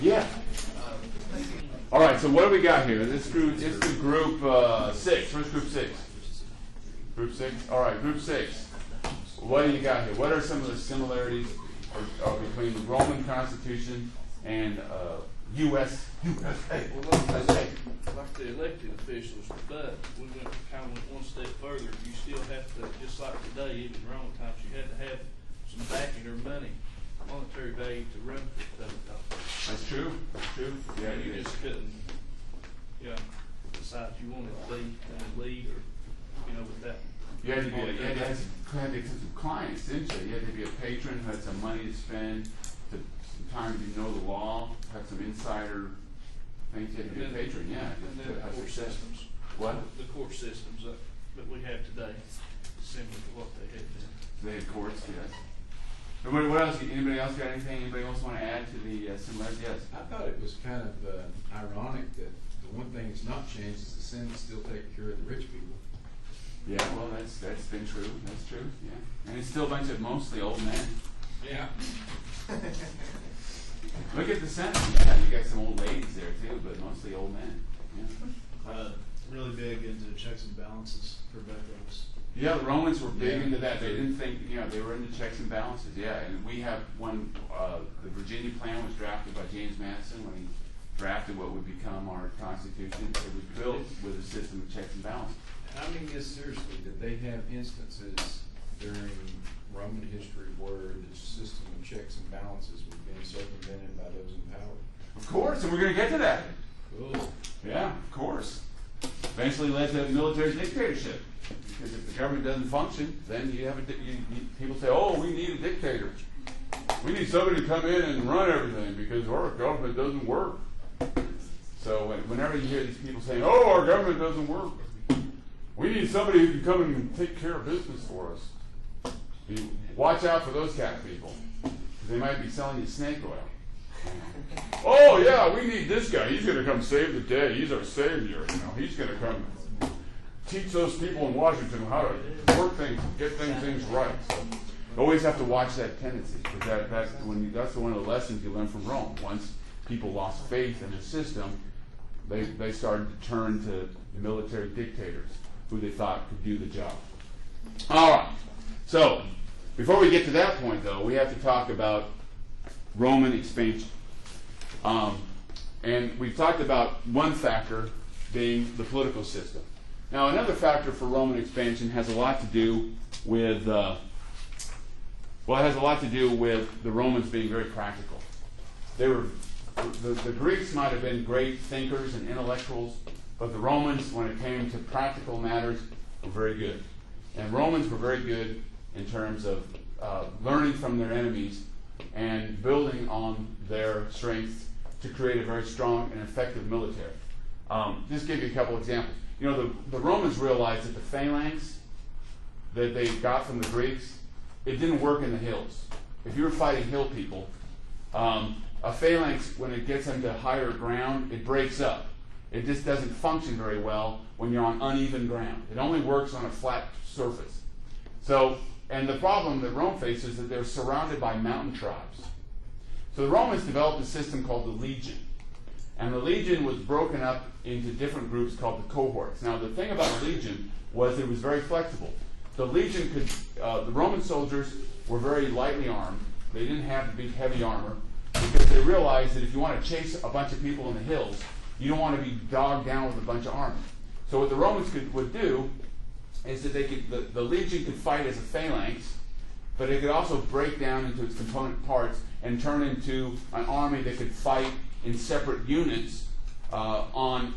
Yeah. All right, so what do we got here? This is group 6. Where's group 6? Group 6? All right, group 6. What do you got here? What are some of the similarities between the Roman Constitution and USA? Like the elected officials, but we went one step further. You still have to, just like today, even in Roman times, you had to have some backing or money, monetary value to run for the company. That's true. That's true. Yeah, you just couldn't, decide you wanted to be in the lead or, with that. You had to have some clients, didn't you? You had to be a patron who had some money to spend, some time to know the law, had some insider things. You had to be a patron, yeah. And then the court systems. What? The court systems that we have today, similar to what they had then. They had courts, yes. What else? Anybody else got anything? Anybody else want to add to the similarities? Yes. I thought it was kind of ironic that the one thing that's not changed is the Senate's still taking care of the rich people. Yeah, well, that's been true. That's true. Yeah, and it's still a bunch of mostly old men. Yeah. Look at the Senate. Yeah, you got some old ladies there too, but mostly old men. Yeah. Really big into checks and balances for veterans. Yeah, the Romans were big into that. They didn't think, they were into checks and balances. Yeah, and we have one. The Virginia Plan was drafted by James Madison when he drafted what would become our Constitution. It was built with a system of checks and balances. I mean this seriously, did they have instances during Roman history where the system of checks and balances was being circumvented by those in power? Of course, and we're going to get to that. Cool. Yeah, of course. Eventually led to military dictatorship. Because if the government doesn't function, then you have people say, "Oh, we need a dictator. We need somebody to come in and run everything because our government doesn't work." So whenever you hear these people saying, "Oh, our government doesn't work," we need somebody who can come and take care of business for us. You watch out for those kind of people, because they might be selling you snake oil. Oh yeah, we need this guy. He's going to come save the day. He's our savior. He's going to come teach those people in Washington how to work things, get things right. So you always have to watch that tendency, because that's one of the lessons you learn from Rome. Once people lost faith in the system, they started to turn to military dictators who they thought could do the job. All right. So before we get to that point, though, we have to talk about Roman expansion. And we've talked about one factor being the political system. Now, another factor for Roman expansion has a lot to do with, the Romans being very practical. The Greeks might have been great thinkers and intellectuals, but the Romans, when it came to practical matters, were very good. And Romans were very good in terms of learning from their enemies and building on their strengths to create a very strong and effective military. Just give you a couple examples. You know, the Romans realized that the phalanx that they got from the Greeks, it didn't work in the hills. If you were fighting hill people, a phalanx, when it gets into higher ground, it breaks up. It just doesn't function very well when you're on uneven ground. It only works on a flat surface. So, and the problem that Rome faced is that they're surrounded by mountain tribes. So the Romans developed a system called the legion. And the legion was broken up into different groups called the cohorts. Now the thing about a legion was it was very flexible. The legion could, the Roman soldiers were very lightly armed. They didn't have the big heavy armor because they realized that if you want to chase a bunch of people in the hills, you don't want to be dogged down with a bunch of armor. So what the Romans would do is that they could, the legion could fight as a phalanx, but it could also break down into its component parts and turn into an army that could fight in separate units on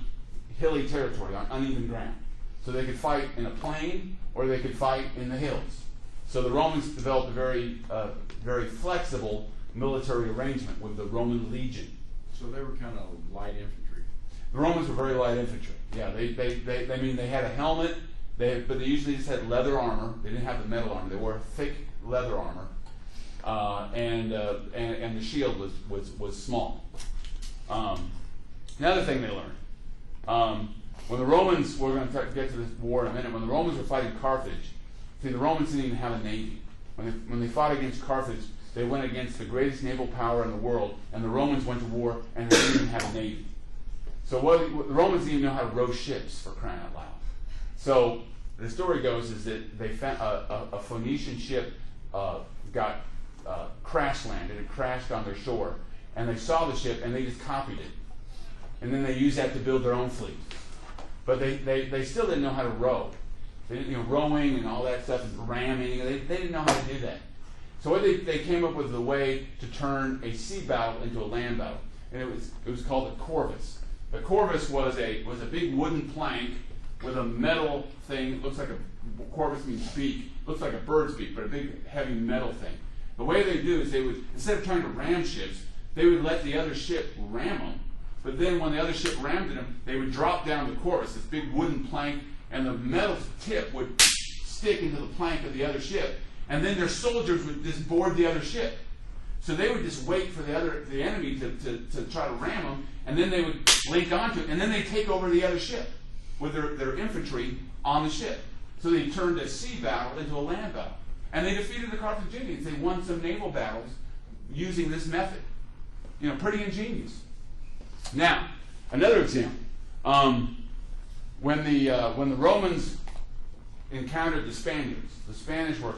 hilly territory, on uneven ground. So they could fight in a plain or they could fight in the hills. So the Romans developed a very flexible military arrangement with the Roman legion. So they were kind of light infantry. The Romans were very light infantry. Yeah, they had a helmet, but they usually just had leather armor. They didn't have the metal armor. They wore thick leather armor, and the shield was small. Another thing they learned, when the Romans, we're going to get to this war in a minute, when the Romans were fighting Carthage, see, the Romans didn't even have a navy. When they fought against Carthage, they went against the greatest naval power in the world, and the Romans went to war, and they didn't even have a navy. So the Romans didn't even know how to row ships, for crying out loud. So the story goes is that they found a Phoenician ship got crash landed. It crashed on their shore, and they saw the ship, and they just copied it. And then they used that to build their own fleet. But they still didn't know how to row. They didn't, rowing and all that stuff, and ramming, they didn't know how to do that. So what they came up with a way to turn a sea battle into a land battle, and it was called a corvus. The corvus was a big wooden plank with a metal thing. It looks like a corvus means beak. Looks like a bird's beak, but a big heavy metal thing. The way they do is they would, instead of trying to ram ships, they would let the other ship ram them. But then when the other ship rammed them, they would drop down the corvus, this big wooden plank, and the metal tip would stick into the plank of the other ship. And then their soldiers would just board the other ship. So they would just wait for the enemy to try to ram them, and then they would link onto it, and then they'd take over the other ship with their infantry on the ship. So they turned a sea battle into a land battle. And they defeated the Carthaginians. They won some naval battles using this method. Pretty ingenious. Now, another example. When the Romans encountered the Spanish were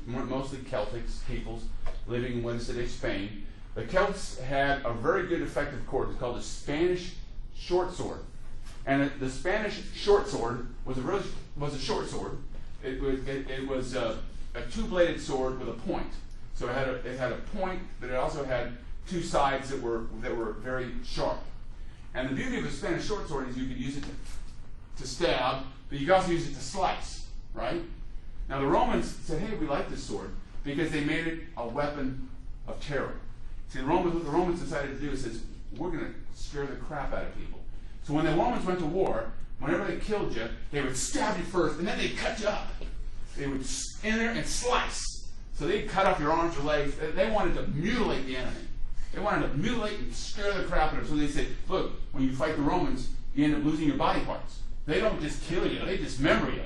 mostly Celtic peoples living in what is today Spain. The Celts had a very good effective sword. It's called the Spanish short sword. And the Spanish short sword was a short sword. It was a two-bladed sword with a point. So it had a point, but it also had two sides that were very sharp. And the beauty of a Spanish short sword is you could use it to stab, but you could also use it to slice, right? Now the Romans said, hey, we like this sword because they made it a weapon of terror. See, what the Romans decided to do is we're going to scare the crap out of people. So when the Romans went to war, whenever they killed you, they would stab you first, and then they'd cut you up. They would in there and slice. So they'd cut off your arms or legs. They wanted to mutilate the enemy. They wanted to mutilate and scare the crap out of them. So they said, look, when you fight the Romans, you end up losing your body parts. They don't just kill you, they dismember you.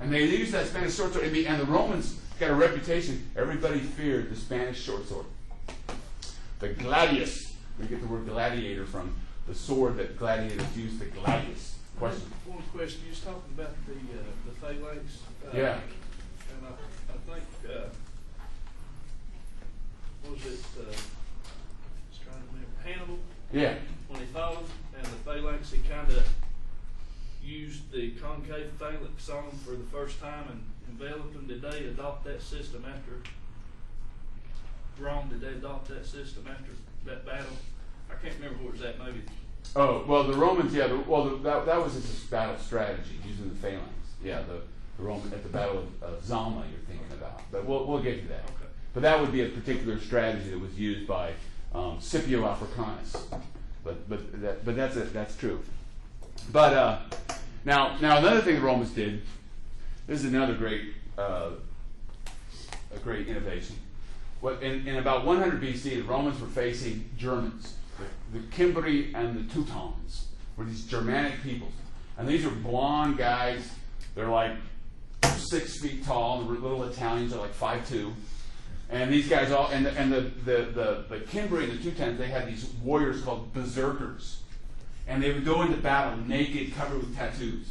And they used that Spanish short sword, and the Romans got a reputation. Everybody feared the Spanish short sword. The gladius. We get the word gladiator from the sword that gladiators used, the gladius. Question? One question. You was talking about the phalanx. Yeah. And I think, what was it? Just trying to remember. Hannibal. Yeah. When he fought him, and the phalanx, he kind of used the concave phalanx on them for the first time and enveloped them. Did they adopt that system after Rome? Did they adopt that system after that battle? I can't remember where it was at. Maybe. Oh, well, the Romans, yeah. That was just a battle strategy using the phalanx. Yeah, the Roman at the Battle of Zama you're thinking about. But we'll get to that. Okay. But that would be a particular strategy that was used by Scipio Africanus. But that's true. But Now another thing the Romans did. This is another great, a great innovation. In about 100 BC, the Romans were facing Germans. The Cimbri and the Teutons were these Germanic peoples, and these are blonde guys. They're like 6 feet tall. The little Italians are like 5'2". And these guys all, and the Cimbri and the Teutons, they had these warriors called berserkers. And they would go into battle naked, covered with tattoos.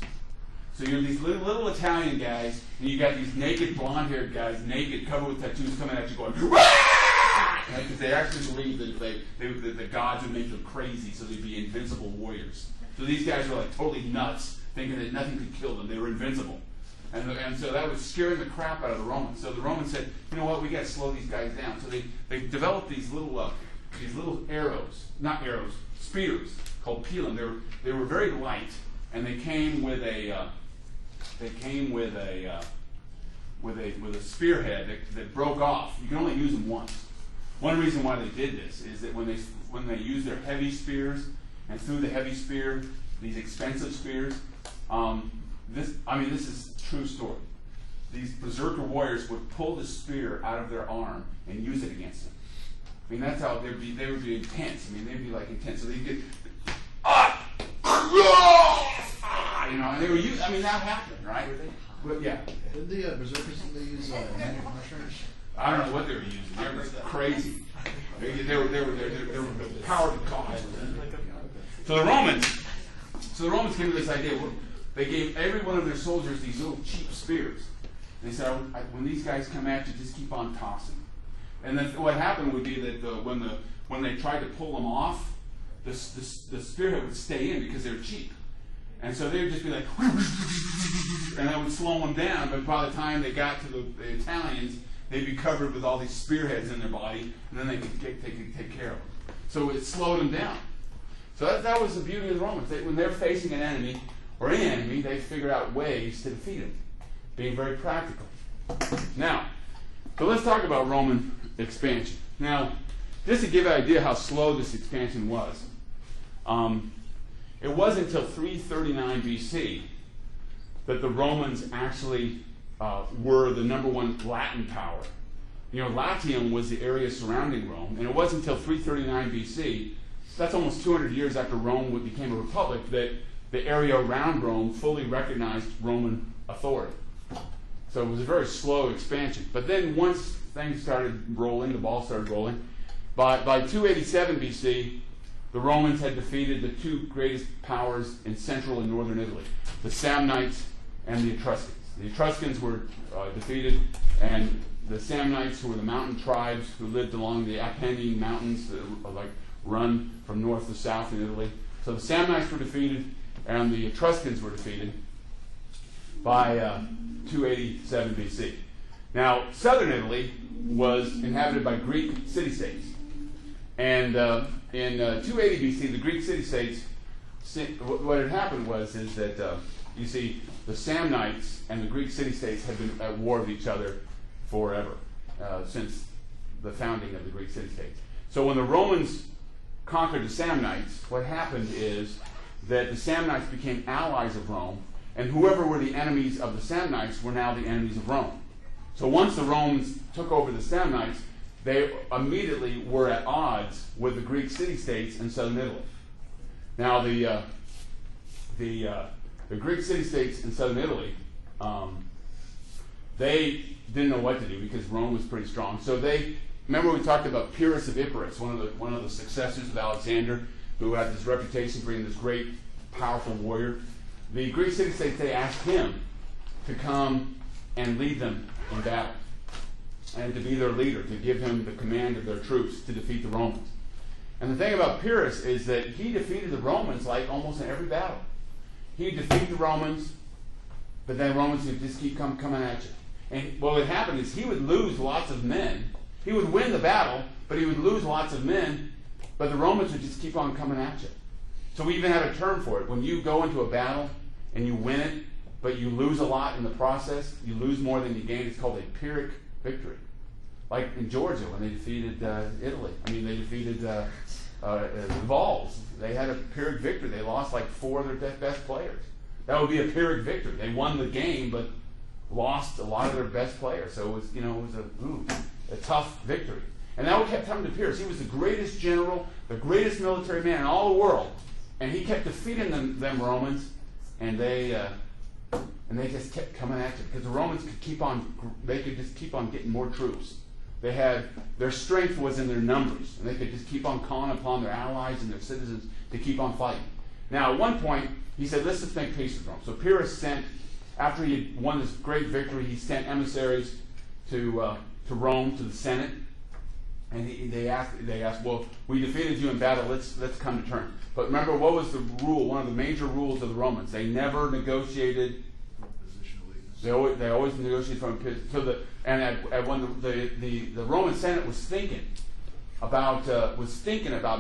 So you're these little Italian guys, and you got these naked, blonde-haired guys, naked, covered with tattoos, coming at you going, because they actually believed that the gods would make them crazy, so they'd be invincible warriors. So these guys were like totally nuts, thinking that nothing could kill them. They were invincible. And so that was scaring the crap out of the Romans. So the Romans said, you know what, we got to slow these guys down. So they developed these little arrows, not arrows, spears called pilum. They were very light, and they came with a spearhead that broke off. You can only use them once. One reason why they did this is that when they used their heavy spears and threw the heavy spear, these expensive spears, this is true story. These berserker warriors would pull the spear out of their arm and use it against them. I mean, that's how they would be intense. I mean, they'd be like intense. So they'd get and they were used. I mean, that happened, right? But yeah. Did the berserkers use magic mushrooms? I don't know what they were using. They were crazy. They were powered with God. So the Romans came to this idea. They gave every one of their soldiers these little cheap spears. They said, when these guys come at you, just keep on tossing. And then what happened would be that when they tried to pull them off, the spearhead would stay in because they were cheap. And so they would just be like, and that would slow them down. But by the time they got to the Italians, they'd be covered with all these spearheads in their body, and then they could take care of them. So it slowed them down. So that was the beauty of the Romans. When they're facing an enemy or any enemy, they figured out ways to defeat him, being very practical. Now, so let's talk about Roman expansion. Now, just to give an idea how slow this expansion was, it wasn't until 339 BC that the Romans actually were the number one Latin power. You know, Latium was the area surrounding Rome, and it wasn't until 339 BC, that's almost 200 years after Rome became a republic, that the area around Rome fully recognized Roman authority. So it was a very slow expansion. But then once things started rolling, the ball started rolling, by 287 BC, the Romans had defeated the two greatest powers in central and northern Italy, the Samnites and the Etruscans. The Etruscans were defeated, and the Samnites, who were the mountain tribes who lived along the Apennine Mountains, that run from north to south in Italy. So the Samnites were defeated, and the Etruscans were defeated by 287 BC. Now, southern Italy was inhabited by Greek city-states. And in 280 BC, the Greek city-states, what had happened is that, you see, the Samnites and the Greek city-states had been at war with each other forever, since the founding of the Greek city-states. So when the Romans conquered the Samnites, what happened is that the Samnites became allies of Rome, and whoever were the enemies of the Samnites were now the enemies of Rome. So once the Romans took over the Samnites, they immediately were at odds with the Greek city-states in southern Italy. Now, the Greek city-states in southern Italy, they didn't know what to do because Rome was pretty strong. So remember we talked about Pyrrhus of Epirus, one of the successors of Alexander, who had this reputation for being this great, powerful warrior. The Greek city-states, they asked him to come and lead them in battle, and to be their leader, to give him the command of their troops to defeat the Romans. And the thing about Pyrrhus is that he defeated the Romans like almost in every battle. He'd defeat the Romans, but then Romans would just keep coming at you. And what would happen is he would lose lots of men. He would win the battle, but he would lose lots of men, but the Romans would just keep on coming at you. So we even have a term for it. When you go into a battle and you win it, but you lose a lot in the process, you lose more than you gain, it's called a Pyrrhic victory. Like in Georgia when they defeated Italy. I mean, they defeated the Vols. They had a Pyrrhic victory. They lost like 4 of their best players. That would be a Pyrrhic victory. They won the game, but lost a lot of their best players. So it was, it was a tough victory. And that kept coming to Pyrrhus. He was the greatest general, the greatest military man in all the world, and he kept defeating them Romans, and they just kept coming at you because the Romans could just keep on getting more troops. Their strength was in their numbers, and they could just keep on calling upon their allies and their citizens to keep on fighting. Now, at one point, he said, let's just make peace with Rome. So Pyrrhus sent, after he had won this great victory, he sent emissaries to Rome, to the Senate, and they asked, well, we defeated you in battle, let's come to terms. But remember, what was the rule? One of the major rules of the Romans: they never negotiated. Positional weakness. They always negotiated from a position. So when the Roman Senate was thinking about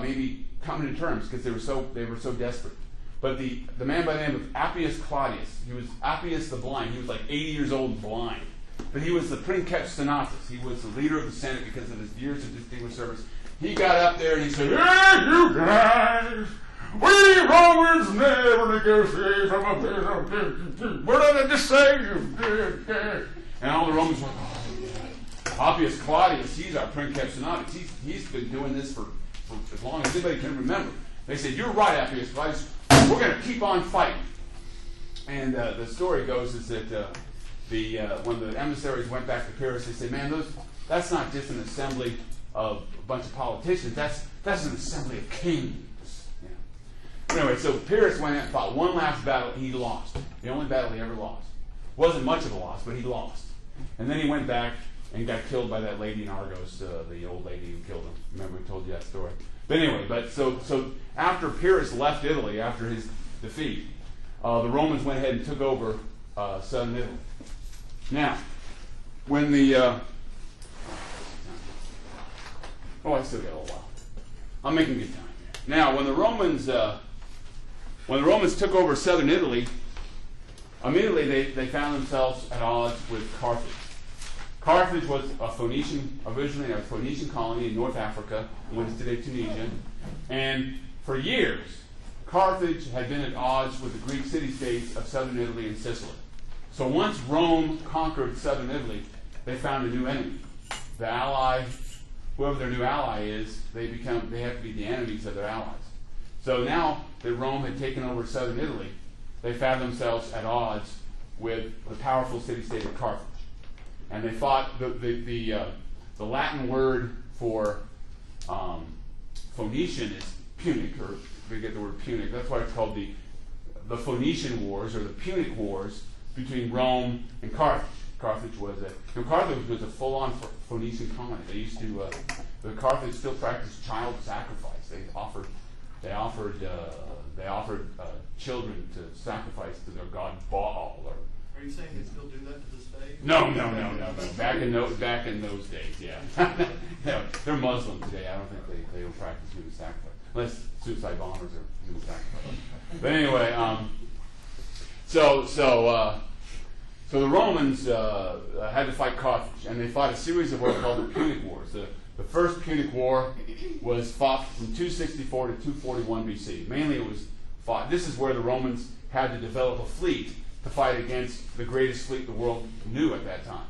maybe coming to terms because they were so desperate. But the man by the name of Appius Claudius, he was Appius the Blind. He was like 80 years old and blind. But he was the princeps senatus. He was the leader of the Senate because of his years of distinguished service. He got up there and he said, "Hey, you guys, we Romans never negotiate from a position. What did I just say? And all the Romans went, oh, yeah. Appius Claudius, he's our princeps senatus. He's been doing this for as long as anybody can remember." They said, "You're right, Appius Claudius. We're going to keep on fighting." And the story goes is that when the emissaries went back to Pyrrhus, they said, "Man, that's not just an assembly of a bunch of politicians. That's an assembly of kings." Yeah. Anyway, so Pyrrhus went out and fought one last battle, and he lost. The only battle he ever lost. Wasn't much of a loss, but he lost. And then he went back and got killed by that lady in Argos, the old lady who killed him. Remember, we told you that story. But anyway, so after Pyrrhus left Italy after his defeat, the Romans went ahead and took over southern Italy. Now, when I still got a little while. I'm making good time here. Now, when the Romans took over southern Italy, immediately they found themselves at odds with Carthage. Carthage was originally a Phoenician colony in North Africa, what is today Tunisia, and for years, Carthage had been at odds with the Greek city-states of southern Italy and Sicily. So once Rome conquered southern Italy, they found a new enemy. The ally, whoever their new ally is, they have to be the enemies of their allies. So now that Rome had taken over southern Italy, they found themselves at odds with the powerful city-state of Carthage. And they fought. The Latin word for Phoenician is Punic, or we get the word Punic. That's why it's called the Phoenician Wars, or the Punic Wars, between Rome and Carthage. Carthage was a full-on Phoenician colony. They used to. The Carthage still practiced child sacrifice. They offered children to sacrifice to their god Baal. Are you saying they still do that to this day? No. Back in those days, yeah. No, they're Muslim today. I don't think they don't practice human sacrifice, unless suicide bombers are human sacrifice. But anyway, so the Romans had to fight Carthage, and they fought a series of what are called the Punic Wars. The first Punic War was fought from 264 to 241 BC. Mainly it was fought. This is where the Romans had to develop a fleet to fight against the greatest fleet the world knew at that time.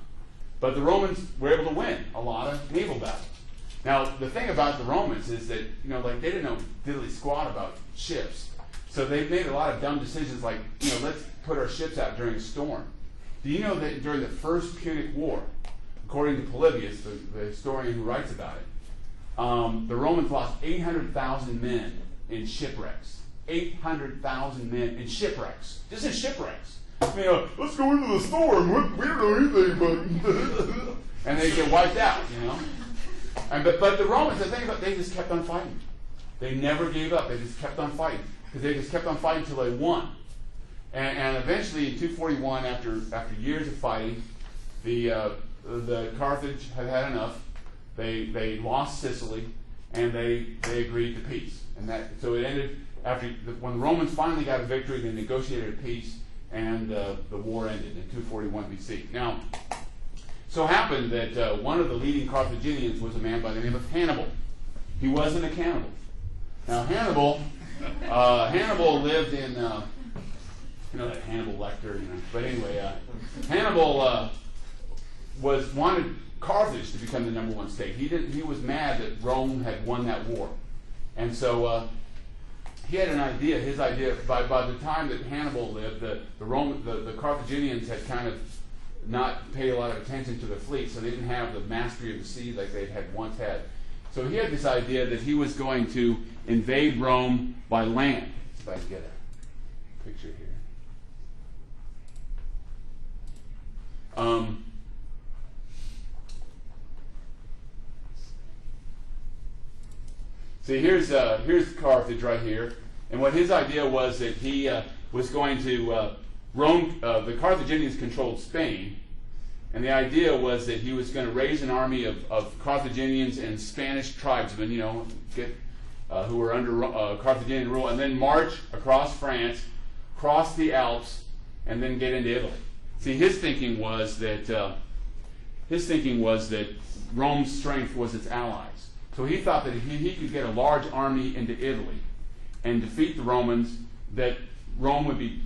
But the Romans were able to win a lot of naval battles. Now, the thing about the Romans is that, they didn't know diddly squat about ships. So they made a lot of dumb decisions like, let's put our ships out during a storm. Do you know that during the first Punic War, according to Polybius, the historian who writes about it, the Romans lost 800,000 men in shipwrecks. 800,000 men in shipwrecks. Just in shipwrecks. Let's go into the storm. We don't know anything, but... and they get wiped out, But the Romans, the thing about they just kept on fighting. They never gave up. They just kept on fighting. Because they just kept on fighting until they won. And eventually, in 241, after years of fighting, the Carthage had enough. They lost Sicily, and they agreed to peace. So it ended when the Romans finally got a victory. They negotiated a peace, and the war ended in 241 BC. Now, so happened that one of the leading Carthaginians was a man by the name of Hannibal. He wasn't a cannibal. Now, Hannibal lived in You know, that Hannibal Lecter, you know. But anyway, Hannibal wanted Carthage to become the #1 state. He was mad that Rome had won that war. And so he had an idea. His idea, by the time that Hannibal lived, the Carthaginians had kind of not paid a lot of attention to their fleet, so they didn't have the mastery of the sea like they had once had. So he had this idea that he was going to invade Rome by land. If I can get a picture here. See, here's Carthage right here, and what his idea was that he was going to Rome. The Carthaginians controlled Spain, and the idea was that he was going to raise an army of Carthaginians and Spanish tribesmen, you know, who were under Carthaginian rule, and then march across France, cross the Alps, and then get into Italy. See, his thinking was that Rome's strength was its allies. So he thought that if he could get a large army into Italy and defeat the Romans, that Rome would be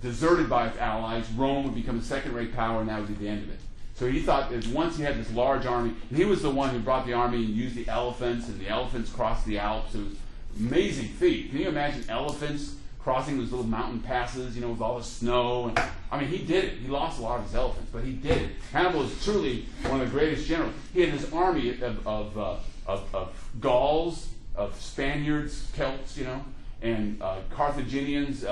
deserted by its allies, Rome would become a second-rate power, and that would be the end of it. So he thought that once he had this large army, and he was the one who brought the army and used the elephants, and the elephants crossed the Alps. It was an amazing feat. Can you imagine elephants crossing those little mountain passes, you know, with all the snow? And I mean, he did it. He lost a lot of his elephants, but he did it. Hannibal is truly one of the greatest generals. He had this army of Gauls, of Spaniards, Celts, you know, and Carthaginians,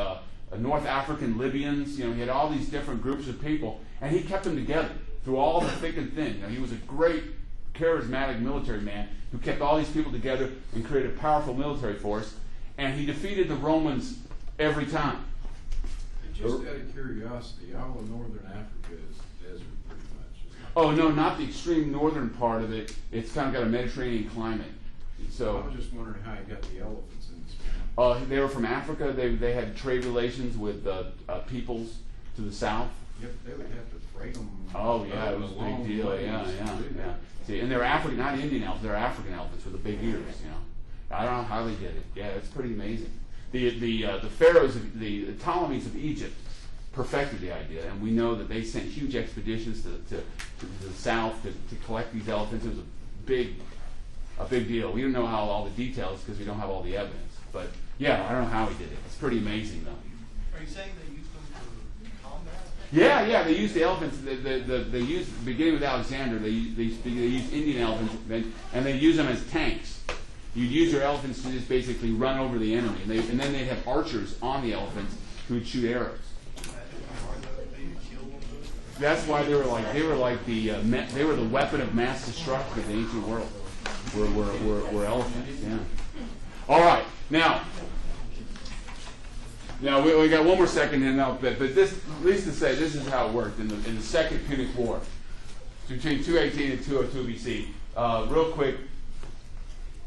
North African Libyans. You know, he had all these different groups of people, and he kept them together through all the thick and thin. You know, he was a great, charismatic military man who kept all these people together and created a powerful military force, and he defeated the Romans every time. Just out of curiosity, all of northern Africa is desert pretty much. Oh, no, not the extreme northern part of it. It's kind of got a Mediterranean climate. So I was just wondering how you got the elephants in Spain. they were from Africa. They had trade relations with peoples to the south. Yep, they would have to freight them. Oh, yeah, it was a big deal. Yeah. See, and they're African, not Indian elephants. They're African elephants with the big ears, you know. I don't know how they did it. Yeah, it's pretty amazing. The pharaohs, the Ptolemies of Egypt perfected the idea, and we know that they sent huge expeditions to the south to collect these elephants. It was a big deal. We don't know how all the details because we don't have all the evidence. But yeah, I don't know how he did it. It's pretty amazing, though. Are you saying they used them for combat? Yeah, they used the elephants. They used, beginning with Alexander, they used Indian elephants, and they use them as tanks. You'd use your elephants to just basically run over the enemy, and then they'd have archers on the elephants who would shoot arrows. That's why they were the weapon of mass destruction of the ancient world. Were elephants. Yeah. All right, now we got one more second in now, but this, at least to say, this is how it worked in the Second Punic War between 218 and 202 BC. Real quick,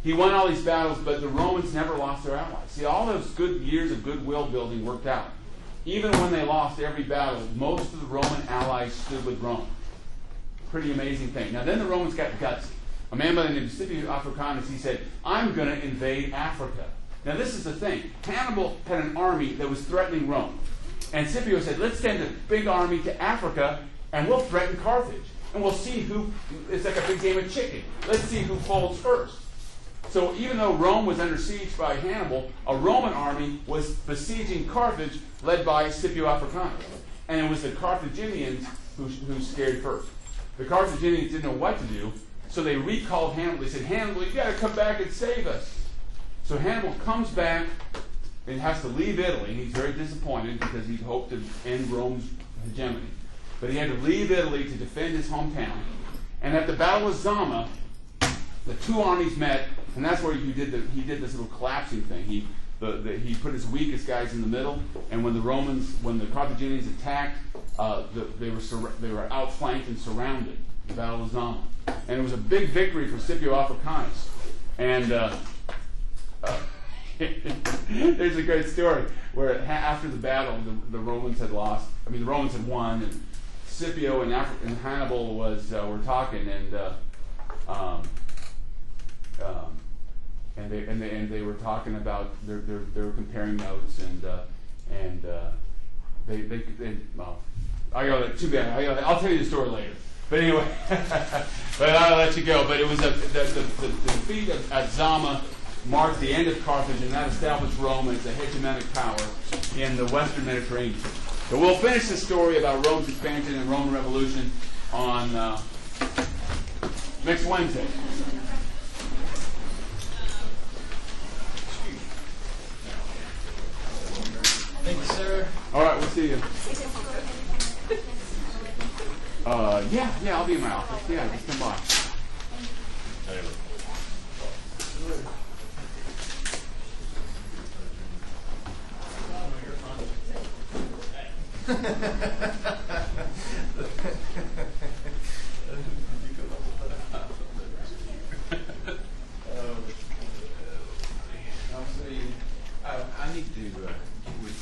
he won all these battles, but the Romans never lost their allies. See, all those good years of goodwill building worked out. Even when they lost every battle, most of the Roman allies stood with Rome. Pretty amazing thing. Now, then the Romans got gutsy. A man by the name of Scipio Africanus, he said, I'm going to invade Africa. Now, this is the thing. Hannibal had an army that was threatening Rome. And Scipio said, let's send a big army to Africa, and we'll threaten Carthage. And we'll see who, it's like a big game of chicken. Let's see who folds first. So even though Rome was under siege by Hannibal, a Roman army was besieging Carthage, led by Scipio Africanus. And it was the Carthaginians who scared first. The Carthaginians didn't know what to do, so they recalled Hannibal. They said, Hannibal, you got to come back and save us. So Hannibal comes back and has to leave Italy. He's very disappointed because he hoped to end Rome's hegemony. But he had to leave Italy to defend his hometown. And at the Battle of Zama, the two armies met, and that's where he did this little collapsing thing. He put his weakest guys in the middle, and when the Carthaginians attacked, they were outflanked and surrounded. The Battle of Zama, and it was a big victory for Scipio Africanus. And there's a great story where after the battle, the Romans had lost. I mean, the Romans had won, and Scipio and Hannibal were talking, and they were talking about they were comparing notes, and well, too bad. I'll tell you the story later. But anyway, but I'll let you go. But it was the defeat at Zama marked the end of Carthage, and that established Rome as a hegemonic power in the Western Mediterranean. So we'll finish the story about Rome's expansion and Roman Revolution on next Wednesday. Thank you, sir. All right, we'll see you. Yeah, I'll be in my office. Yeah, just come by. Taylor.